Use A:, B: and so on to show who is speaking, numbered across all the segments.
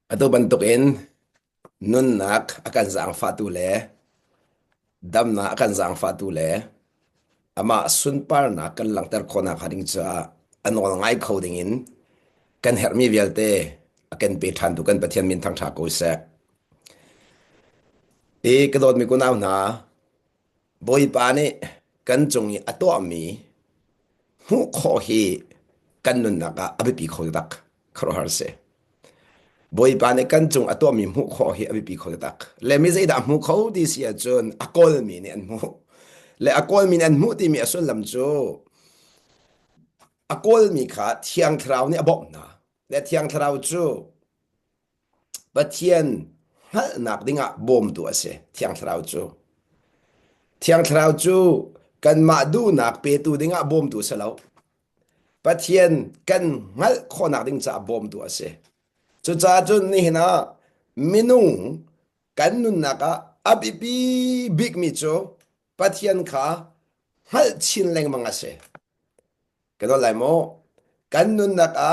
A: Ato bantukin nun nak akan zang fatu le dam na akan zang fatu le ama sun par na kan lang ter khona khading cha anol ngai coding in kan hermi velte akan pe than tu kan pathian min thang tha ko se kadot mi ko naw na boy pa ni kan chung i ato mi hu kho hi kan nun naka abi pi kho dak khro har se boy pa ne kan chung ato mi mu kho hi abi pi kho tak le mi zai da mu kho di sia chon akol mi ne an mu le akol mi an mu ti mi asul lam chu akol mi kha thiang thrau ni abok na le thiang thrau chu pathian hal nak dinga bom tu ase thiang thrau chu kan ma du nak pe tu dinga bom tu salo pathian kan ngal kho nak ding cha bom tu ase chu cha chun ni na minung kan nun naka abibi big mi chu pathian kha hal chin leng manga se kano lai mo kan nun naka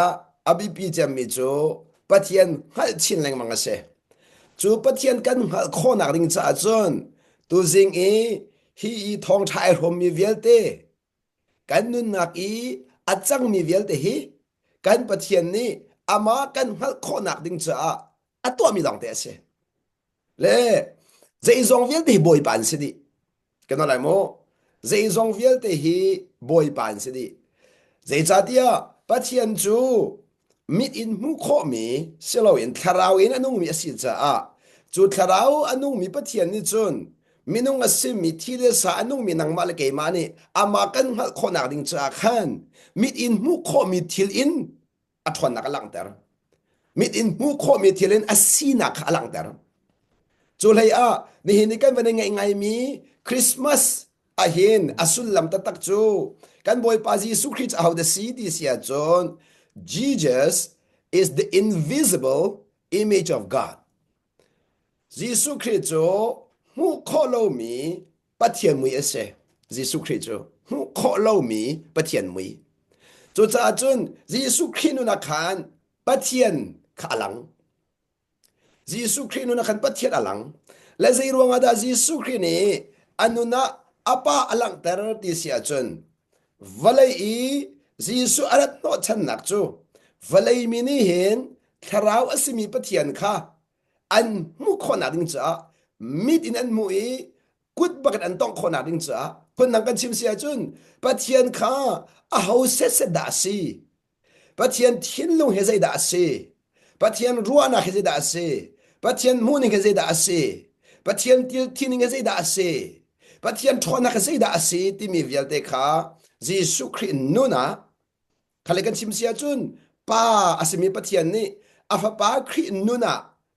A: abibi jam mi chu pathian hal chin leng manga se chu pathian kan hal kho nak ding cha chun tu jing e hi thong thai rom mi velte kan nun nak i achang mi velte hi kan pathian ni ama kan hal kho nak ding cha atwa mi lang te se le zai zong velte hi boy pan se di kano lai mo zai zong velte hi boy pan se di zai cha dia pathian chu mit in mu kho mi selo in tharau in anung mi asi cha chu tharau anung mi pathian ni chun minung asim mi thile sa anung mi nang mal ke mani ama kan hal kho nak ding cha khan mit in mu kho mi thil in athon nak lang ter mit in mu kho mi thil in asina kha lang ter chu lei ni hin kan ban ngai mi Christmas ahin asul lam ta tak chu kan boy pa Jesu Christ how the city sia John Jesus is the invisible image of God Jesu Christ chu hu kho lo mi pathian mui ase Jesu Christ chu hu kho lo mi pathian mui chu cha chun Jesu Christ nu na khan pathian khalang Jesu Christ nu na khan pathian alang la zai ruanga da Jesu Christ ni anuna apa alang ter ti sia chun valai i Jesu arat no chan nak chu valai mi ni hin tharau asimi pathian kha an mu khona ding cha mit in an mu i kut bakat an tong khona ding cha pun nang kan chim sia chun pathian kha a ho se da si pathian thin lung he zai da si pathian ruana he zai da si pathian mu ni he zai da si pathian til thin he zai da si pathian thona he zai da si ti mi vial te kha Jesu Christ nuna khale kan chim sia chun pa asimi pathian ni afa pa Christ nuna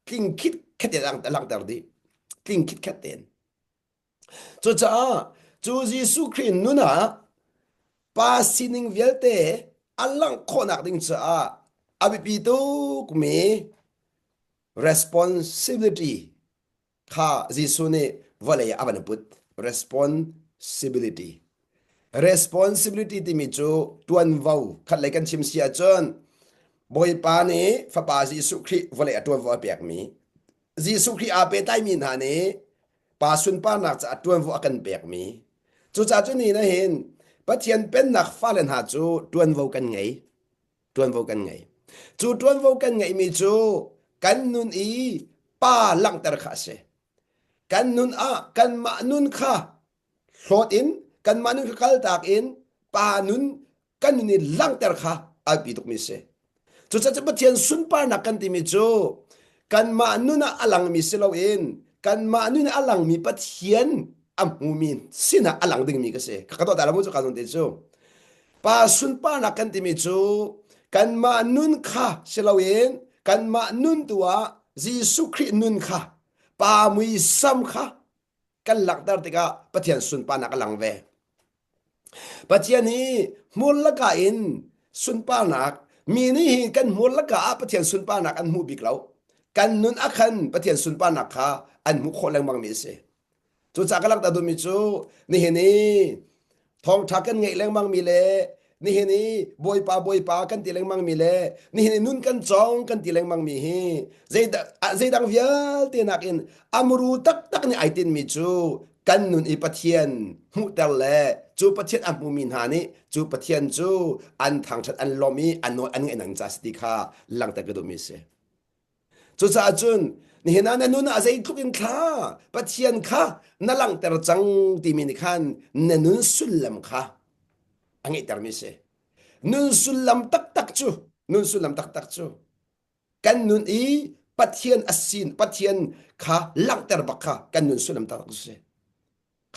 A: king kit khate lang tar di king kit khaten chu cha chu Jesu Christ nuna pa sining velte alang khonak ding cha abi pi tu me responsibility kha Jesu ne vale aban put responsibility ti mi chu tuan vau khat lai kan chim sia chon boy pa ni fa pa Jesu Christ vale tuan vau pek mi Jesu Christ a pe tai min ha ni pa sun pa nak cha tuan vau akan pek mi chu cha chu ni na hin pathian pen nak falen ha chu tuan vau kan ngai chu tuan vau kan ngai mi chu kan nun i pa lang tar kha se kan nun kan ma nun kha hlot in kan ma nun kal tak in pa nun kan ni lang tar kha al pi tuk mi se chu cha pathian sun pa nak kan ti mi chu kan ma nun alang mi se lo in kan ma nun alang mi pathian amu min sina alang ding mi ka se ka to da mo chu ka non te chu pa sun pa nak kan ti mi chu kan ma nun kha se lo in kan ma nun tua Jesu Christ nun kha pa mui sam kha kan lak dar te ka pathian sun pa nak alang ve pathian ni mul la ka in sun pa nak mi ni kan mul la ka pathian sun pa nak an mu bik lau kan nun akhan pathian sun pa nak kha an mu kho lang mang mi se chu cha ka lak ta du mi chu ni he ni thong tha kan ngai lang mang mi le นี่เฮนี่บอยปากันติเลงมังมีเลนี่เฮนี่นุนกันจองกันติเลงมังมีเฮใจดังเวียลตินักอินอามรูตักนี่ไอตินมีจูกันนุนอีปะเทียนหูเตลเลจูปะเทียนอันมูมินหานี่จูปะเทียนจูอันทางชัดอันลอมีอันโนอันไงนังจัสติคาลังตะกะดุมิเซจูซาจุนนี่เห็นนะนุนอาศัยทุกินคาปะเทียนคานั่นลังแต่จังติมินิคันนุนสุลลัมคาอันไงตะมิเซนุนสุลลัมตักจูนุนสุลลัมตักจูกันนุนอีปะเทียนอัสซินปะเทียนคาลังแต่บักคากันนุนสุลลัมตักจูเซ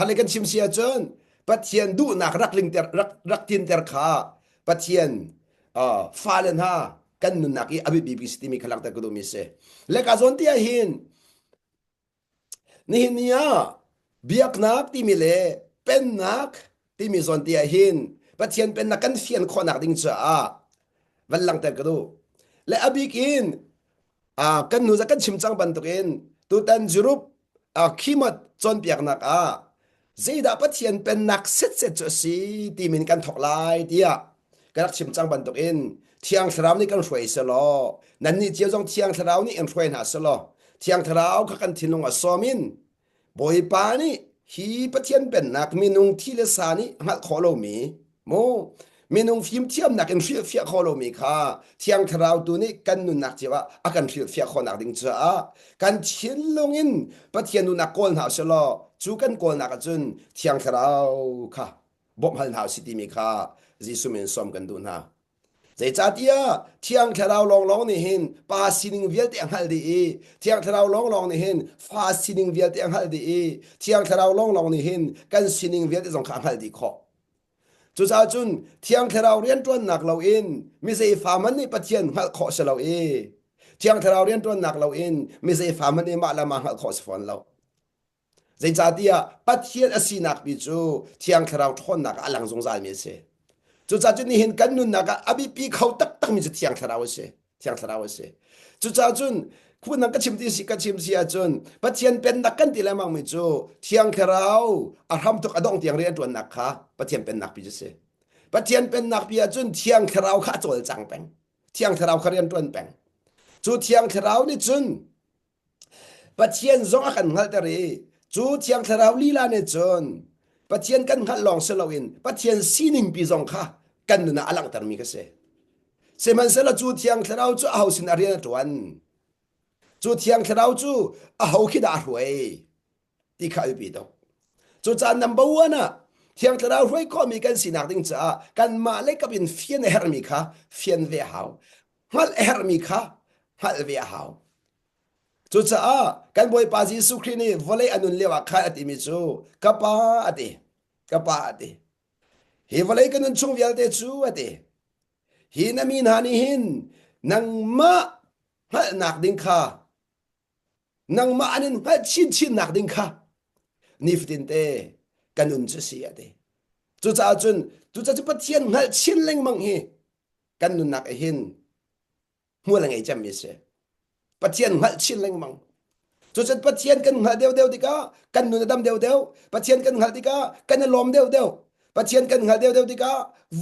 A: คันเลยกันชิมเสียจนปะเทียนดูนักรักลิงแต่รักทินแต่คาปะเทียนฟาเลนฮากันนุนนักอีอบิบิสติมีขลังตะกะดุมิเซและกาซอนที่หินนี่เนี่ยเบียกนักที่มีเลเป็นนักที่มีซอนที่หินปะเทียนเป็นนักกันเฟียนคนนักดิงจ้าวันหลังแต่กะดูและอบิกินกันนุจะกันชิมจังบันตุกินตุตันจุรุปขีมัดจนเปียกนักZida pathian pen nak set cho si ti min kan thok lai tia karak chim chang ban tok in thiang thraw ni kan hroi se lo nan ni chiao jong thiang thraw ni en hroi na se lo thiang thraw kha kan thinung a somin boi pa ni hi pathian pen nak minung thi le sa ni ngal kholo mi mo minung phim thiam nak en fia kholo mi kha thiang thraw tu ni kan nu nak chiwa akan fia kho nak ding cha kan chin longin pathian nu nak kol na se loจูกันกอลนักจุนเทียงทราวค่ะบ่มหันหาสิติมีค่ะจิสุเมนซอมกันดูนะใจจัดยาเทียงทราวลองนี่เห็นปาสินิงเวียลเตียงหัลดีเทียงทราวลองนี่เห็นฟาสินิงเวียลเตียงหัลดีเทียงทราวลองนี่เห็นกันสินิงเวียลที่สงขางหัลดีขอจูซาจุนเทียงทราวเรียนต้นนักเราเองไม่ใช่ฟามันนี่ปะเทียนหัลขอสเราเองเทียงทราวเรียนต้นนักเราเองไม่ใช่ฟามันนี่มาละมาหัลขอสฟอนเราใจจัดยาปัจเจียนอสีนักบิจูเทียงคราวทนนักอลังสงสารมีเสจูจัดจุนนี่เห็นกันนุนนักอบิปีเขาตักมีจุเทียงคราวเสเทียงคราวเสจูจัดจุนคุณนักก็ชิมที่สิก็ชิมเสียจุนปัจเจียนเป็นนักกันที่ละมังมิจูเทียงคราวอารมณ์ตุกอดองเทียงเรียนตัวนักค่ะปัจเจียนเป็นนักบิจูเสปัจเจียนเป็นนักบิจุนเทียงคราวข้าโจลจังแปงเทียงคราวเขาเรียนตัวแปงจูเทียงคราวนี่จุนปัจเจียนซงอากันหัลตรีจูเทียงทราวลีลาเนจนปะเทียนกันหัดลองเสลาวินปะเทียนซีนิงปีจงค่ะกันนุนะอลังตรมีกเสเสมันเสละจูเทียงทราวจูเอาสินอาเรียนตวนจูเทียงทราวจูเอาคิดอาหวยที่ข้าปีดจูจานนัมเบอร์วันน่ะเทียงทราวหวยก็มีกันสินักดิงจ้ากันมาเล็กกับเป็นเฟียนเฮร์มิค่ะเฟียนเวหาวฮัลเฮร์มิค่ะฮัลเวหาวจูจ้ากันบอยปาจิสุครีนี่วอลเลอนุนเลวะคาอติมิจูกะปาอติเฮวอลเลกันนุนชงเวลเตจูอติฮีนามีนหานี่หินนังมาฮัลนักดิงคานังมาอันนั้นฮัลชินนักดิงคานิฟตินเตกันนุนจะเสียติจูจ้าจุนจูจ้าจะปะเทียนฮัลชินเล็งมังฮีกันนุนนักหินมัวละไงจำมิเสปะเทียนหัดชินเล็งมังจุดปะเทียนกันหัดเดียวดิกากันนุนดำเดียวปะเทียนกันหัดดิกากันลมเดียวปะเทียนกันหัดเดียวดิกา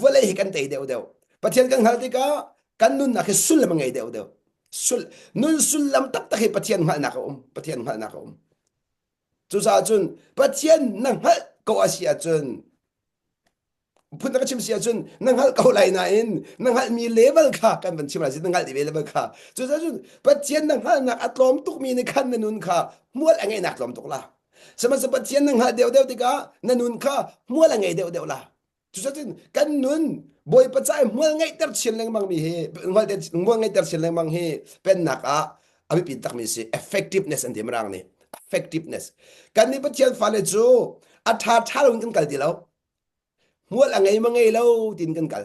A: วะเลยกันเตยเดียวปะเทียนกันหัดดิกากันนุนนักสุลมังไงเดียวสุลนุนสุลลำตักให้ปะเทียนหัดนักปะเทียนหัดนักจุดจุนปะเทียนนังหัดก็อาศัยจุนพูดนักชิมเสียจนนังหัลเกาไหลนายนังหัลมีเลเวลค่ะกันเป็นชิมอะไรสินังหัลดีเลเวลค่ะจุดจุดปัจเจียนนังหัลนักอัตลอมตุกมีในขั้นนันุนค่ะมัวอะไรนักลอมตุกละสมัยปัจเจียนนังหัลเดียวติกานันุนค่ะมัวอะไรเดียวละจุดจุดกันนุนบอยปัจจัยมัวไงแต่เชียนแรงบางมีเฮมัวไงแต่เชียนแรงบางเฮเป็นนักอภิปิตักมีสิ effectiveness อันเดียมรังนี่ effectiveness กันนี้ปัจเจียนฟาเลจูอัฐาท่าลงกันกันดีแล้วมัวละไงมังไงเล่าดินกัน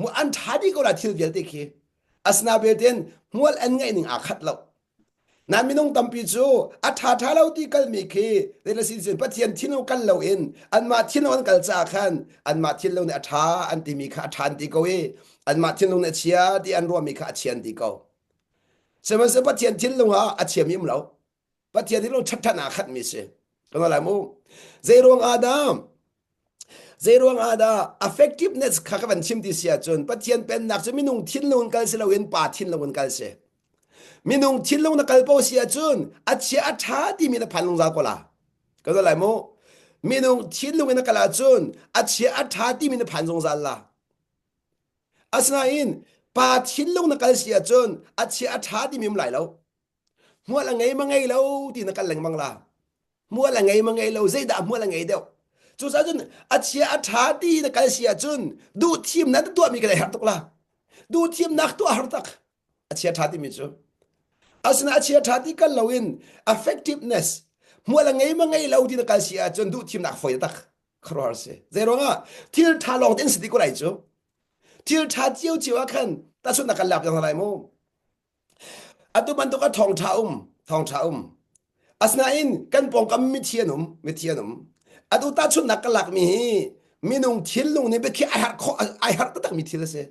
A: มัวอันท้าดีก็ละทิลเวลติคีอัสนาเบเดนมัวอันไงหนึ่งอาคัดเล่านั่นไม่ต้องตั้มปีจูอัฐาท่าเล่าที่กันมีคีเดลสินเซนปะเทียนที่เรากันเล่าเองอันมาที่เราอันกันจากขันอันมาที่เราเนี่ยอัฐาอันที่มีค่าทันที่ก็เออันมาที่เราเนี่ยเชียที่อันรวมมีค่าเชียนที่ก็สมัยเสปะเทียนที่เราหาอัเชียมิมเล่าปะเทียนที่เราชัดนาคัดมีเสก็อะไรมูเจรวงอาดาม zerong ada effectiveness kha ka ban chim ti sia chon pathian pen nak chu minung thin lon kal se lawin pa thin lon kal se minung thin lon na kal po sia chun achia atha ti mi na phanlong za ko la ka do lai mo minung thin lon na kala chun achia atha ti mi na phanjong za la asna in pa thin lon na kal sia chun achia atha ti mi m lai lo mua la ngai ma ngai lo ti na kal leng mang la mua la ngai ma ngai lo zai da mua la ngai deu chu sa chun achia atha ti na kal sia chun du thim na tu mi ka lai har tok la du thim nak tu har tak achia atha ti mi chu asna achia atha ti kal lawin effectiveness mua la ngai ma ngai lo ti na kal sia chun du thim nak foi tak khro se zero nga til tha long den sti ko lai chu til tha chiu chiu a khan ta chun na kal lap yang lai mo atu ban to ka thong tha asna in kan pong kam mi thianum atu ta chun nak lak mi minung thil lung ni be khi ai har ta tak mi thil se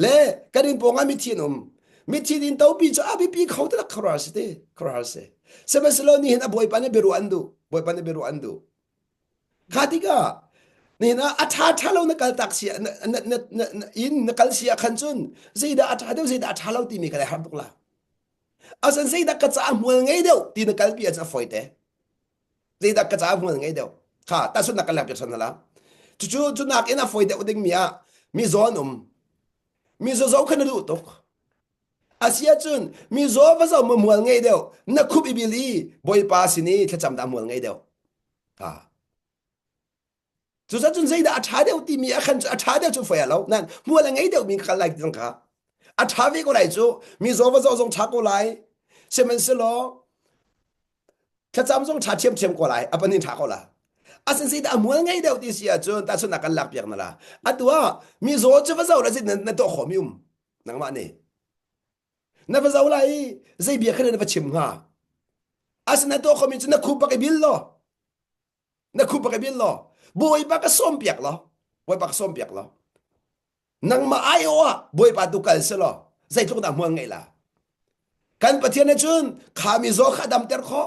A: le karin pong mi thianum mi thidin to bi cho abi pi khau ta khrar se sebeslo ni hena boy pane beru andu khatika ni na atha lo na kal tak sia in na kal sia khan chun zeida atha deu zeida atha lo ti mi ka har tok la asan zeida ka cha mul ngai deu ti na kal pi cha foite zeida ka cha mul ngai deu kha ta sun na kal pi chan la chu nak ina foite uding mia mi zon mi zo khan du tok asia chun mi zo va zo mul ngai deu na khup ibili boy pa sini tha cham da mul ngai deu ha chu sa chun zeida atha deu ti mi akhan atha deu chu foya lo nan mul ngai deu mi khal lai tang kha atha ve ko lai chu mi zo va zo zong cha ko lai semen se lo tha cham zong cha chem ko lai apanin tha ko la asan zeida mul ngai deu ti sia chun ta chun na kan lak piak na la atwa mi zo chu va zo la zin na to khomium nang ma ne na va zo lai zei bia khan na va chem nga asan na to khomi chu na khu pa ke bil lo boy pa ka som piak lo nang ma ayo boy pa tu kal se lo zai tuk da muang ngai la kan pathian chun khami zo kha dam ter kho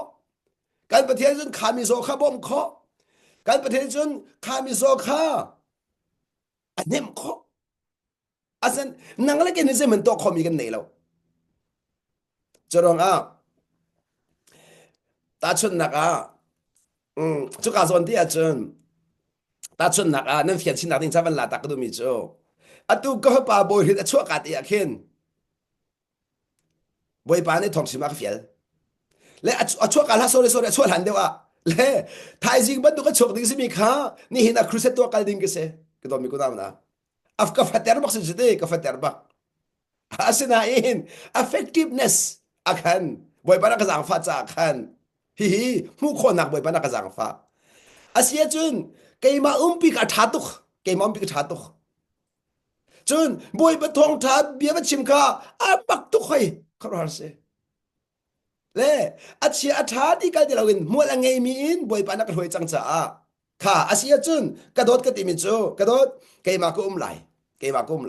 A: kan pathian chun khami zo kha bom kho kan pathian chun khami zo kha anem kho asan nang la ke ne se men to kho mi kan nei lo jorong a ta chun na ka chu ka zon ti a chun ta chun na ka nan fian chin na ding cha van la ta ka du mi chu atu ko pa boy ri a chu ka ti a khen boy pa ne thong si ma ka fiel le a chu ka la sorry a chu lan de wa le thai jing ban du ka chok ding si mi kha ni hin a cruset to kal ding ke se ke do mi ko na af ka fater bak se de ka fater bak asina in effectiveness akhan boy pa na ka jang fa cha khan hi mu kho nak boy pa na ka jang fa asia chun keima umpi ka thatuk chun boy ba thong tha bia ba chim kha a bak tu khoi khar se le achia atha di ka de lawin mo la ngei mi in boy pa na ka hoi chang cha a kha asia chun ka dot ka ti mi chu ka dot keima ko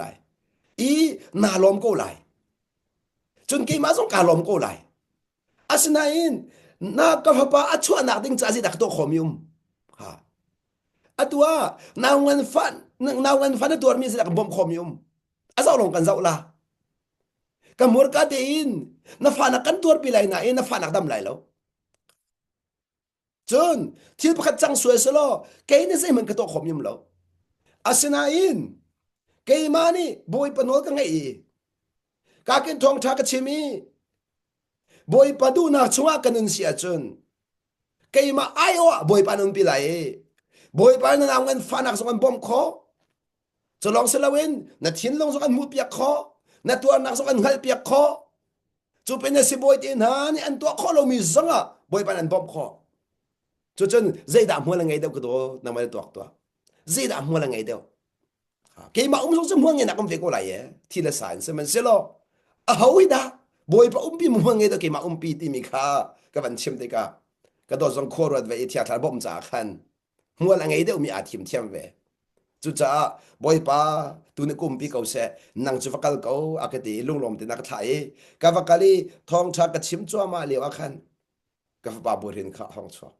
A: lai i na lom ko lai chun keima song ka lom ko lai asna in na ka pa achua na ding cha ji dak to khomium ha atwa nawan fan tur mi sak bom khomium azaw long kan zaw la kamur ka dein na fana kan tur pilai na na fana dam lai lo chun thil pakhat chang suai selo ke ne se man ka to khomium lo asina in ke mani boy panol ka ngai ka ken thong tha ka chimi boy padu na chunga kanun sia chun ke ma ayo boy panun pilai boy pa na ngan fanak so kan bom kho cholong selawin na thin long so kan mu piak kho na tuar nak so kan ngal piak kho chu pe na si boy tin ha ni an to kho lo mi zanga boy pa nan bom kho chu chen zai da mo la ngai deu ko do na ma to zai da mo la ngai deu ke ma so so mo ngai na kom fe ko la ye ti la san se man se lo a hoi da boy pa pi mo ngai da ke ma pi ti mi kha ka ban chim de ka do zong kho ro ve ti a thal bom za khan mua la ngai deu mi a thim thiam ve chu cha boy pa tu ne kum pi ko se nang chu fakal ko akati lunglom te nak thai ka vakali thong tha ka chim chwa ma lewa khan ka pa borin kha hong chwa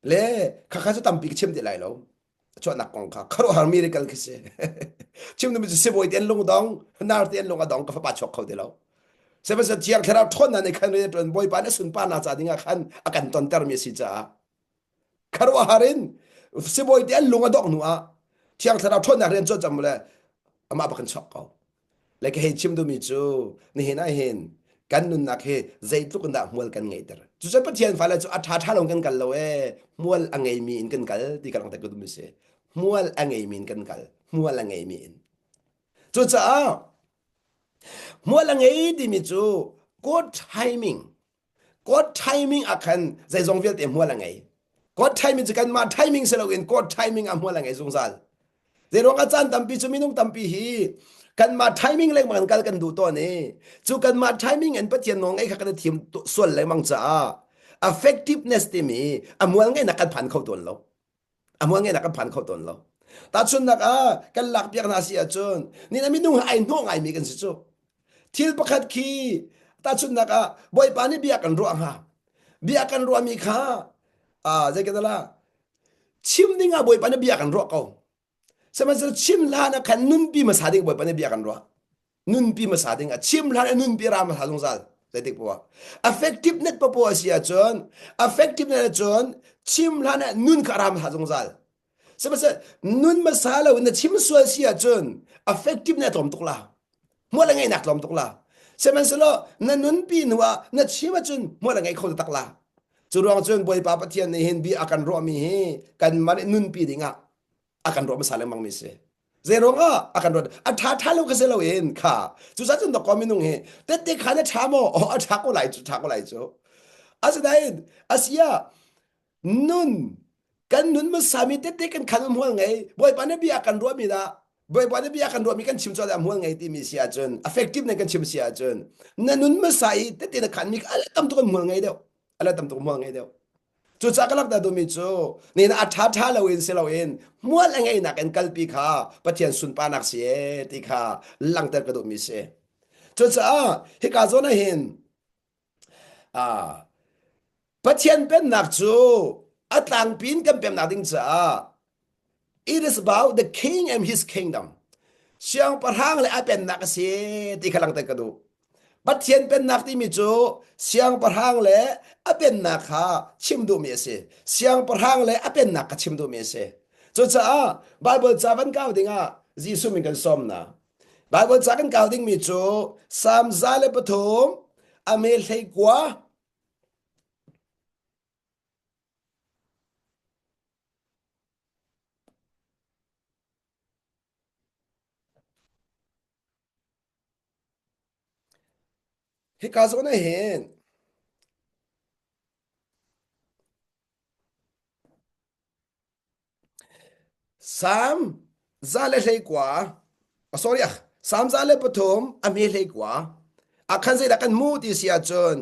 A: le kha chu tam pi chim de lai lo cho nak kong kha kharo har miracle kise chim nu mi se boi ten long dong nar ten long adong ka fa pa chok khau de lo se ba se chiang khara thon na ne khan ne ton boi pa ne sun pa na cha dinga khan akan ton tar mi si cha kharo harin se boi ten long adong nu a chiang khara thon na ren cho cham le ama ba kan chok kau le ke he chim du mi chu ni he na hen kan nun nak he zai tu kan da mual kan ngai ter chu cha pathian fa la chu atha tha long kan kal lo e mual angai mi in kan kal ti kalang ta ku du mi se mual angai min kan kal mual angai min chu cha mual angai di mi chu good timing akan zai zong vel te mual angai good timing kan ma timing se lo in good timing am mual angai zong sal zai rong a chan tampi chu minung tampi hi kan ma timing leng man kal kan du to ni chu kan ma timing en pathian nong ai kha kan thim sol le mang cha effectiveness ti mi amual ngai na kan phan khau ton lo amwa nge nak phan khau ton lo ta chun nak kan lak piak na sia chun ni na minung ai no ngai mi kan si chu thil pakhat ki ta chun nak boy pa ni bia kan ro ha bia kan ro mi kha je ke dala chim ni nga boy pa ni bia kan ro ko sama se chim la na kan nun pi ma sa ding boy pa ni bia kan ro nun pi ma sa ding chim la nun pi ra ma sa jong sal sai tik po effectiveness po sia chun effectiveness chun chim la na nun ka ra ma sa jong sal sama se nun ma sa la na chim so sia chun effectiveness tom tok la mo la ngai nak tom tok la sama se lo na nun pi wa na chim chun mo la ngai khol tak la chu rong chun boy pa pathian ni hin bi akan ro mi he kan man nun pi dinga akan ro ma sa le mang mi se zero nga akan ro atha lo ka se lo en kha chu sa chun to kominung he te khane tha mo atha ko lai chu as dai asia nun kan nun ma sami te kan khan mo ngai boy pa ne bi akan ro mi da boy pa ne bi akan ro mi kan chim cho da mo ngai ti mi sia chun effective ne kan chim sia chun na nun ma sai te na khan mi ala tam to mo ngai de ala tam to mo ngai de chu cha kalak da do mi chu ni na atha lo in se lo in mo la ngai na kan kalpi kha pathian sun pa nak se ti kha lang ter ka do mi se chu cha he ka zo na hin pathian pen nak chu atlang pin kan pem nak ding cha it is about the king and his kingdom siang parhang le apen nak se ti khalang ter ka do pathian pen nak ti mi chu siang parhang le apen nak kha chim du mi se siang parhang le apen nak ka chim du mi se chu cha bible cha van kaw dinga jisu min kan som na bible cha kan kaw ding mi chu sam zale pathom amel thei kwa he ka zo na hen sam zale thei kwa sorry sam zale pathom amel thei kwa akhan se da kan mu ti sia chon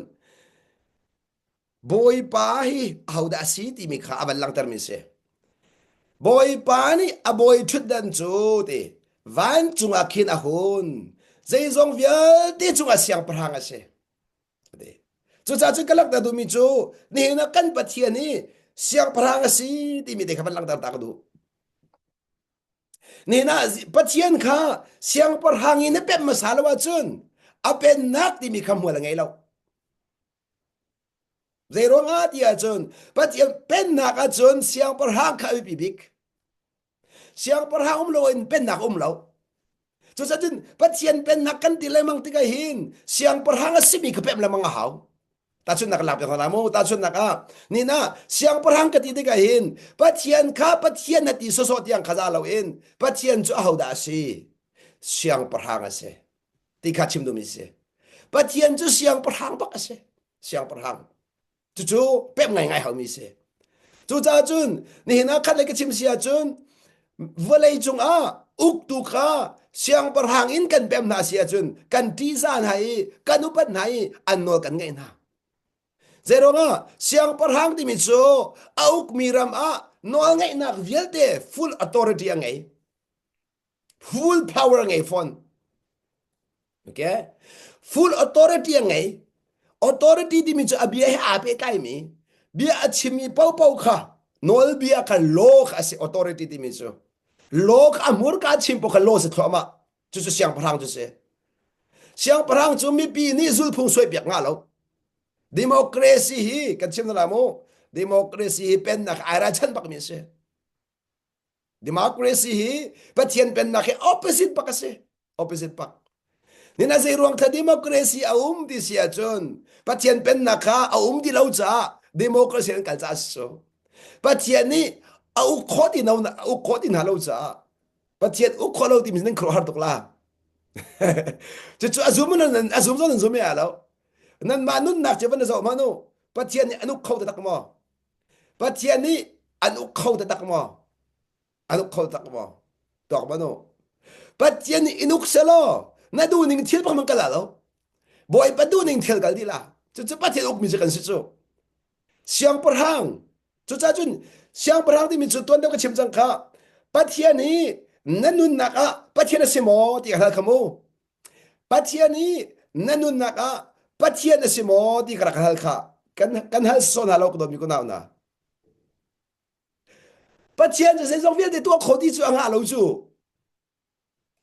A: boy pa hi hauda si ti mi kha abal lang tar mi se boy pa ni a boy thut dan chu ti van chung a khin a hun zai zong vial ti chung a siang prang a se de chu cha chu kalak da du mi chu ni na kan pathian ni siang prang a si ti mi de kha ban lang tar ta ka du ni na pathian kha siang prang ni ne pem ma salwa chun a pen nak ti mi kham hwa la ngai lo zero nga dia chun pathian pen nak a chun siang prang kha bi bik siang prang lo in pen nak lo chu sa chun pathian pen nak kan ti le mang ti ka hin siang prang a simi ka pem la mang haw ta chun nak lap ka mo ta chun nak ni na siang prang ka ti ti ka hin pathian kha pathian na ti so so tiang kha za lo in pathian chu haw da si siang prang a se ti kha chim du mi se pathian chu siang prang ba ka se siang prang chu pem ngai haw mi se chu cha chun ni na khat le ka chim sia chun volei chung uk tu kha siang prang in kan pem na sia chun kan ti zan hai kan upat nai an no kan ngai na zero nga siang prang ti mi chu auk miram no ngai nak vialte full authority ngai full power ngai fon okay full authority ngai authority ti mi chu abia ha pe kai mi bia achimi pau kha nol bia ka lok ase authority ti miso lok amur ka chimpo ka lo se thoma chu chu siang parang chu se siang parang chu mi pi ni zul phung soi biak nga lo democracy hi kan chim na mo democracy hi pen na ara chan bak mi se democracy hi pathian pen na ke opposite bak se opposite bak ni na sei ruang tha democracy ti sia chon pathian pen na kha di lo cha democracy an kal cha so pathian ni khoti na khoti na lo cha pathian kholo ti min kro har tok la chu azum nan zum ya lo nan ma nun nak che van zo ma no pathian ni anu khau ta tak mo pathian ni anu khau ta tak mo anu khau tak mo tok ma no pathian ni inuk selo na du ning thil pa man kala lo boy pa du ning thil gal di la chu pathian uk mi je kan si chu siang parhang chu cha chun siang parhang ti mi chu ton da ka chim chang kha pathian ni nanun naka pathian se mo ti hal khamu pathian ni nanun naka pathian se mo ti kra hal kha kan hal son halo ko do mi ko na na pathian je se zong vie de to khodi chu anga lo chu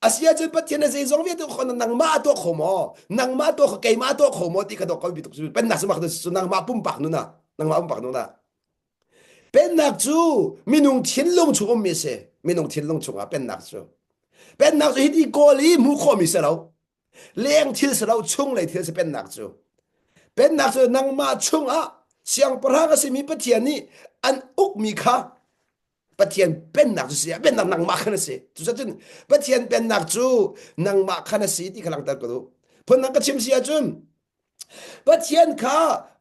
A: asia je pathian je zong vie de khon nang ma to khomo nang ma to kai ma to khomo ti ka do ko bi tu pen na sma khdu nang ma pum pak nu na nang ma pum pak nu na pen nak chu minung thin long chu om mi se minung thin long chu a pen nak chu hi ti ko li mu kho mi se lo leng thil se lo chung lai thil se pen nak chu nang ma chung a siang pra ga se mi pathian ni an uk mi kha pathian pen nak chu sia pen nak nang ma khana se chu sa chun pathian pen nak chu nang ma khana si ti khalang tar ko do phon nak ka chim sia chun pathian kha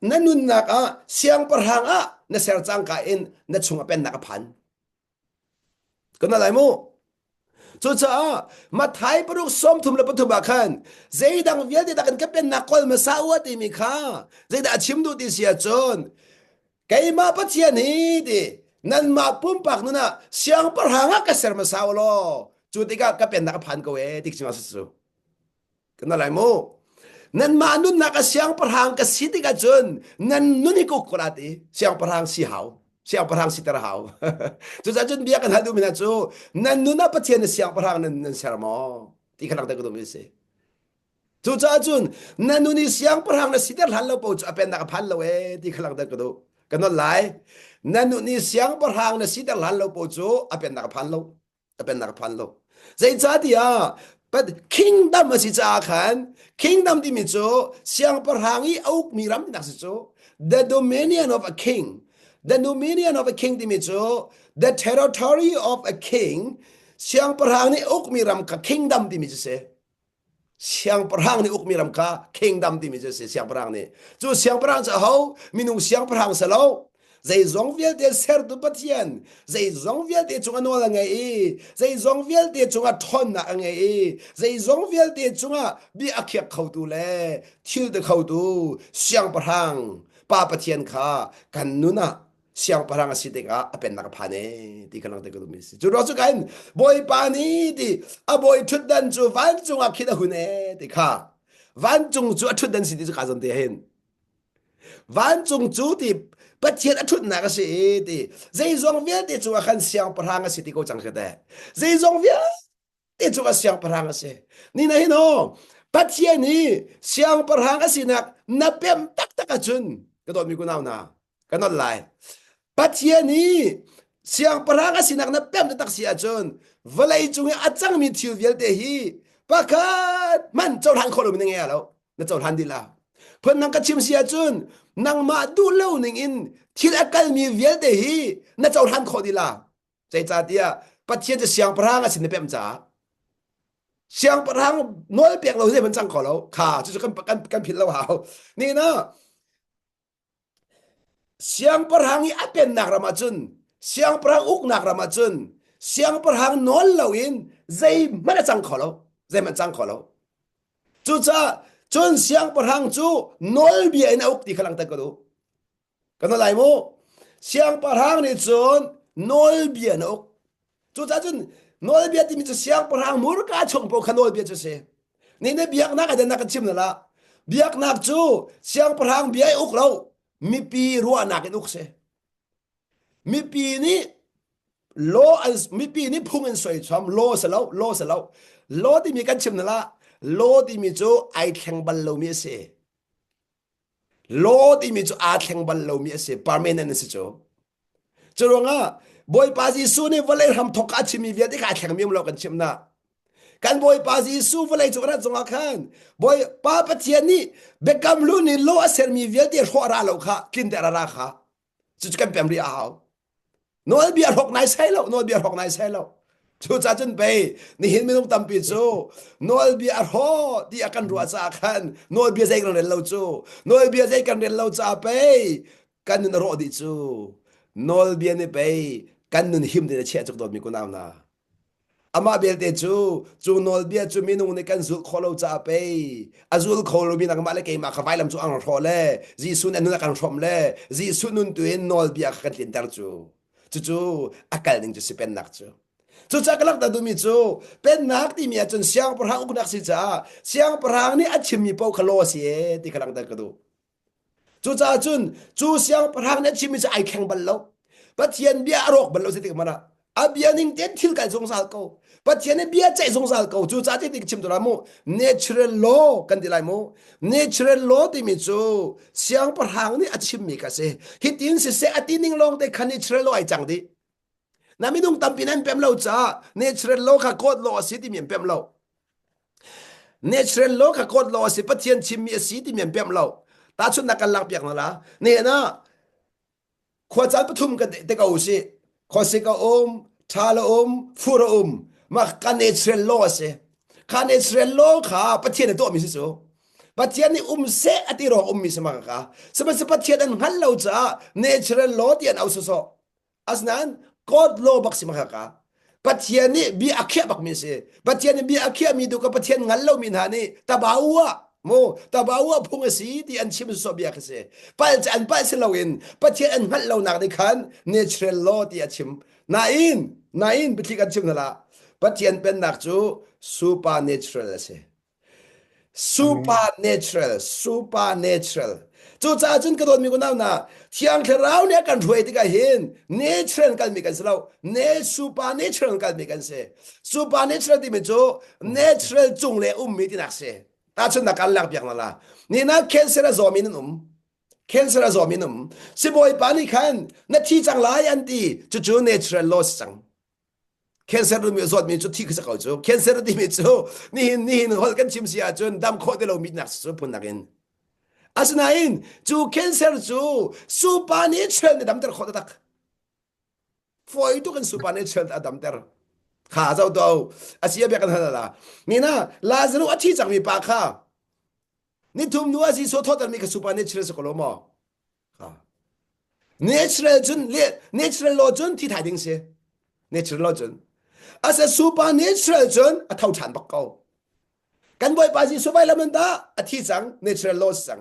A: nanun nak a siang parhang a na ser chang ka in na chunga pen nak phan kana lai mo chu cha ma thai paruk som thum la pathu ba khan zeidang vial de dakan ka pen nak kol ma sa wa ti mi kha zeida chim du ti sia chon kai ma pathian ni di nan ma pum pak nu na siang parhang a ka ser ma sa lo chu ti ka pen nak phan ko e tik chima su kana lai mo nan ma nun na ka siang parhang ka siti ka chun nan nuni ko kurati siang parhang si hau siang parhang si tar hau chu cha chun bia kan hadu mina chu nan nuna pathian siang parhang nan sermo ti khalang ta ko do mi se chu cha chun nan nuni siang parhang na sitar hal lo po chu apen na ka phan lo e ti khalang ta ko do kan lai nan nuni siang parhang na sitar hal lo po chu apen na ka phan lo zai cha dia but kingdom si cha khan kingdom di mi chu siang parhangi auk miram nak si chu the dominion of a king di mi chu the territory of a king siang parhangi auk miram ka kingdom di mi chu se siang parhang ni auk miram ka kingdom di mi chu se siang parhang ni chu siang parhang cha ho minung siang parhang sa lo zai zong vial de ser du pathian zai zong vial de chunga no la ngai zai zong vial de chunga thon na ngai zai zong vial de chunga bi akhyak khau tu le thil de khau tu siang parhang pa pathian kha kan nu na siang parhang si de ga apen na ka phane ti kanang de ko mi si chu ro chu kan boy pa ni ti a boy thut dan chu van chunga khida hune ti kha van chung chu thut dan si ti ka zon de hen van chung chu ti pathian athut na ka si ti zai zong vial de chu khan siang parhang si ti ko chang khade zai zong vial de chu ka siang parhang si ni na hino pathian ni siang parhang si nak na pem tak tak chun ka do mi ku naw na ka not lai pathian ni siang parhang si nak na pem tak si chun valai chung achang mi thil vial de hi pakat man chau han kho lo mi nge lo na chau han di la phon nang ka chim sia chun nang ma du lo ning in thil akal mi vial de hi na chau han kho di la chai cha dia pathian je siang parhang sin ne pem cha siang parhang nol pek lo se man chang kho lo kha chu kan phit lo hao ni na siang parhang i apen nak rama chun siang parhang uk nak rama chun siang parhang nol lo in zai man chang kho lo zai man chang kho lo chu cha chun siang parhang chu nol bi na uk ti khalang ta ko do kan lai mo siang parhang ni chun nol bi na uk chu cha chun nol bi ti mi chu siang parhang mur ka chong po khan nol bi chu se ni ne biak na ka da na ka chim na la biak nak chu siang parhang bi ai uk lo mi pi ruwa na ke uk se มีปีนี้โลอันมีปีนี้พุ่งอันสวยชอมโลสะแล้วโลที่มีกันชิมนั่นละโลที่มีโจไอแข่งบัลโลมีเสโลที่มีโจอาแข่งบัลโลมีเสปาร์เมนันสิโจจรวงอ่ะบอยปาซิซูนี่วลัยทำทกอาชิมีเวียที่ขาแข่งมีมเรากันชิมนะกันบอยปาซิซูวลัยจุกระจงอาคันบอยปาปะเทียนี่เบกัมลูนี่โลอาเซอร์มีเวียที่หัวราเราค่ะกินแต่ราค่ะจุดกันเปลี่ยนเรียเอาโนเบียร์หกนายใช่แล้วโนเบียร์หกนายใช่แล้วจูจ้าจนไปนี่เห็นไม่ต้องตำปีจูโนเบียร์หอที่อากันรัวจ้าคันโนเบียร์ใจกันเรียนเราจูโนเบียร์ใจกันเรียนเราจ้าไปกันนึนรอดิจูโนเบียร์นี่ไปกันนึนหิมเดนเชียจุกโดนมีกุนาวนาอามาเบลเตจูโนเบียร์จูมีนุ่งในกันสุดขอเราจ้าไปอาจุลขอเรามีนักมาเลกมาขวายลำจูอังรอเล่จีสุนอันนู้นกันชมเล่จีสุนนุนตัวเองโนเบียร์กันเลียนตาจูจู่ๆอาการนึงจะสิเป็นนักจู่จากลักตาดูมิจู่เป็นนักที่มีจนเสียงพระอุกนักสิจ้าเสียงพระนี่อาชิมีเป้าขลุ่ยเสียที่กำลังตากระดูจู่จ้าจู่เสียงพระนี่ชิมีจะไอแข่งบัลลังปัจเจียนเบียรกบัลลังสิที่มันอาเบียนิ่งเต็มที่กันสงสารเขาปัจเจียนเบียใจสงสารเขาจู่จ้าที่ชิมตัวละโม natural law กันที่ไรโม natural law ที่มีจู่เสียงพระนี่อาชิมีกันเสียฮิตินสิเสียอตินิ่งลงแต่คัน natural law ไอจังดีน้าไม่ต้องตำปีนั้นเป็นเราจ้า natural law ข้าโคตร law สิที่มีเป็นเรา natural law ข้าโคตร law สิปัจเจียนชิมีสิที่มีเป็นเราตาชุนนักการลักเปียกนั่นละเนี่ยนะขวดจานปฐุมกันเด็กเอาสิขอสิกาทาลฟูรมาการ natural law สิการ natural law ข้าปัจเจียนตัวมีสิสูปัจเจียนนี่เสอติรอมีสมังข้าสมัยปัจเจียนนั้นหันเราจ้า natural law ที่อันเอาสุดอันนั้นGod law บักสิมหากาปัจเจียนนี่บีอาเคียบักมีสิปัจเจียนนี่บีอาเคียมีดูกับปัจเจียนงั้นเรามีนานี่ตาบ่าวะโมตาบ่าวะพุงสีที่อันชิมสุบีอาคเสปัจจันปัจสิเราอินปัจเจียนงั้นเราหนักในขัน natural law ที่อันชิมนาอินบิทิกันชิมนั่นละปัจเจียนเป็นนักจู supernatural เส supernatural จู่จ้าจนกระโดดมีคนเอาหน้าเที่ยงเราเนี่ยกันรวยที่ก็เห็น natural กันมีกันสิเรา supernatural กันมีกันเส supernatural ที่มีจู่ natural จงเลยมีที่นักเสตาชนนักการลักเปียกนั่นละนี่นะ cancer จอมีนุ่ม cancer จอมีนุ่มสิบอยปานี่คันนาทีจังหลายอันที่จู่ natural loss จัง cancer มีจอดมีจู่ที่คือสักเอาจู่ cancer ที่มีจู่นี่หอลกันชิมเสียจนดำโคตรเรามีนักสุพนักเองอาสนาอินจู่ cancer จู่ supernatural เนี่ยดำเตอร์ขอตักฟอยตุกัน supernatural ดำเตอร์ข้าเจ้าตัวอาเซียเบียกันนั่นละนี่นะลาซารุอาทิตย์จังมีปากข้านี่ทุ่มนัวสิโซทอดมีกับ supernatural สกลมอค่ะ natural จนเลี้ย natural law จนที่ถ่ายดิ้งเสีย natural law จนอาเซีย supernatural จนเท่าฉันปักเก้ากันบ่อยไปสิสุไปแล้วมันตาอาทิตย์จัง natural law จัง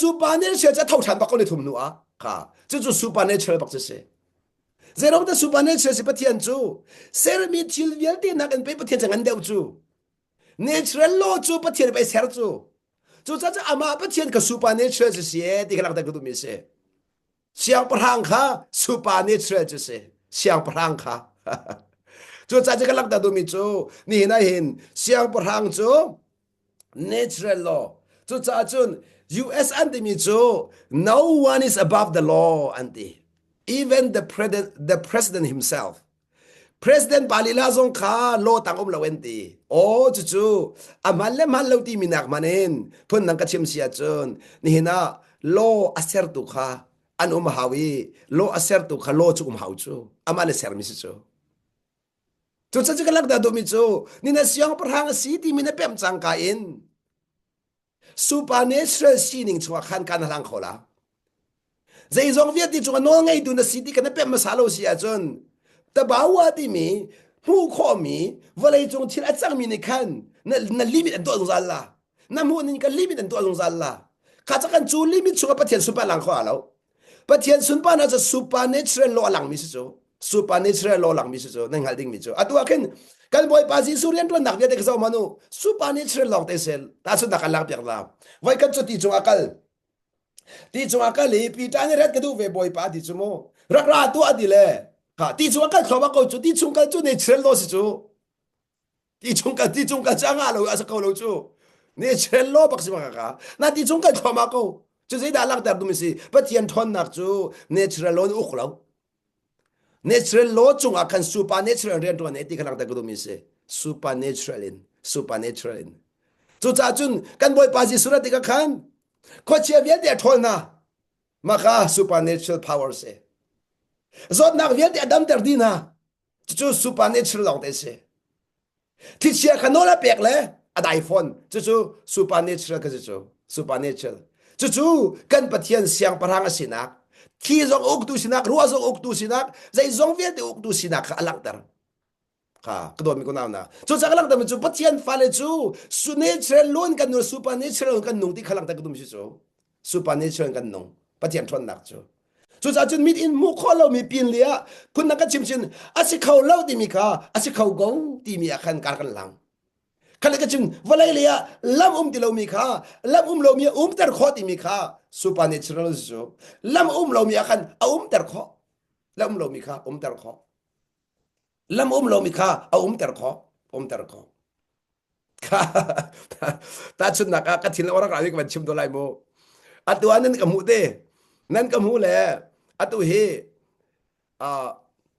A: supernatural จะเท่าฉันปักเก้าในทุ่มนัวค่ะจะจู่ supernatural ปักจะเสียเรื่องที่ supernatural สิปะเทียนจูเซอร์มีทิลเวียลที่นักกันไปปะเทียนจังอันเดียวจู natural law จูปะเทียนไปเซอร์จูจะอามาปะเทียนกับ supernatural จะเสียที่กำลังแต่ก็ต้องมีเสียเสียงพลังค่ะ supernatural จะเสียเสียงพลังค่ะจูจะกำลังแต่ต้องมีจูนี่นะเห็นเสียงพลังจู natural law จูจะจุน US อันที่มีจู no one is above the law อันที่ even the president himself president ปาลิลาซงคาโลตังอมลาเวนตีโอ้จู่อามันเลมันเลวตีมีนักมันเองพุ่นนังกะชิมเสียจนนี่นะโลอาเซอร์ตุคาอันหาวีโลอาเซอร์ตุคาโลจุกหาวจูอามันเลเซอร์มิสจู่จะกันลักดาดูมิจูนี่นะเสียงพระหังสีที่มีนะเปี่ยมจังกาอิน supernatural สีนิ่งชัวขันกันหลังเขาละใจจงเวียดที่จงน้องไงดูนะสีที่กันนะเปี่ยมมาสาโลเสียจนแต่บ่าวที่มีหูข้อมีว่าเลยจงที่อาจารย์มีในขันนั่นลิมิตอันตัวสงสารละนั่นหูนี่กันลิมิตอันตัวสงสารละข้าจะกันจูลิมิตช่วงประเทศสุปาหลังเขาแล้วประเทศสุปาน่าจะ supernatural law หลังมิสโจ supernatural law หลังมิสโจนั่นหาดิ้งมิสโจอ่ะตัวเข็นกันบ่อยภาษีสุริยันตัวนักเวียดก็จะมาโน supernatural law เตเซลตาสุดนักลักเปียกลาไว้กันจุดที่จงอากาศที่จงอากาศเลยปีจานเร็ดก็ดูเว็บบ่อยปาที่จโม รักราตัวอดีเลยค่ะที่ชงกันเขาว่าเขาจุที่ชงกันจุเนี่ยเชลโลสิจุที่ชงกันจ้างาเราอาศัยเขาเราจุเนี่ยเชลโลปักสิมาค่ะนั่นที่ชงกันเขามาเขาจุดที่ดาลักแต่ดูมิสิปะเทียนทอนนักจุเนี่ยเชลโลอุกเราเนี่ยเชลโลจงอาคันซูเปอร์เนเชอรัลเรียนตัวเนี่ยที่ขลังแต่ดูมิสิซูเปอร์เนเชอรัลจุดจ้าจุนกันบ่อยปาจิสุรติกันขันข้อเชียเวียนเดียทอนนะมาค่ะซูเปอร์เนเชอรัลพาวเวอร์เซ่จอดนักเวียนเดียดัมเตอร์ดีนะจุดซูเปอร์เนเชอรัลหลังเตเซ่ที่เชียขนมละเปียกเลยอะไอโฟนจุดซูเปอร์เนเชอรัลก็จุดซูเปอร์เนเชอรัลจุดกันปะเทียนเสียงพลังสินักที่จงอุกตุสินักรัวจงอุกตุสินักใจจงเวียนเดียอุกตุสินักอลังเตอร์ค่ะก็โดนมีคนเอานะจุดจากอลังเตอร์มันจุดปะเทียนฟ้าเลยจุซูเนเชอรัลล้วนกันนูซูเปอร์เนเชอรัลกันนุ่งที่ขลังเตอร์ก็ดูมิจุซูเปอร์เนเชอรัลกันนุ่งปะเทียนทนนักจุจุดจนมิดอินมุขเรามีปีนเลียคุณนักชิมชินอาศัยเขาเล่าดีมีค่ะอาศัยเขากงดีมีอาการการกันหลังคันก็จึงว่าไรเลียลำติเรามีค่ะลำเรามีแต่ข้อดีมีค่ะซูเปอร์เนเชอรัลจูลำเรามีอาการแต่ข้อลำเรามีค่ะแต่ข้อลำเรามีค่ะแต่ข้อแต่ข้อค่ะแต่ชุดนักก็ทิ้งแล้วรักอะไรกันชิมตัวไรโมอัตัวนั้นก็มูเตนั่นก็มูแหละอัตุเฮ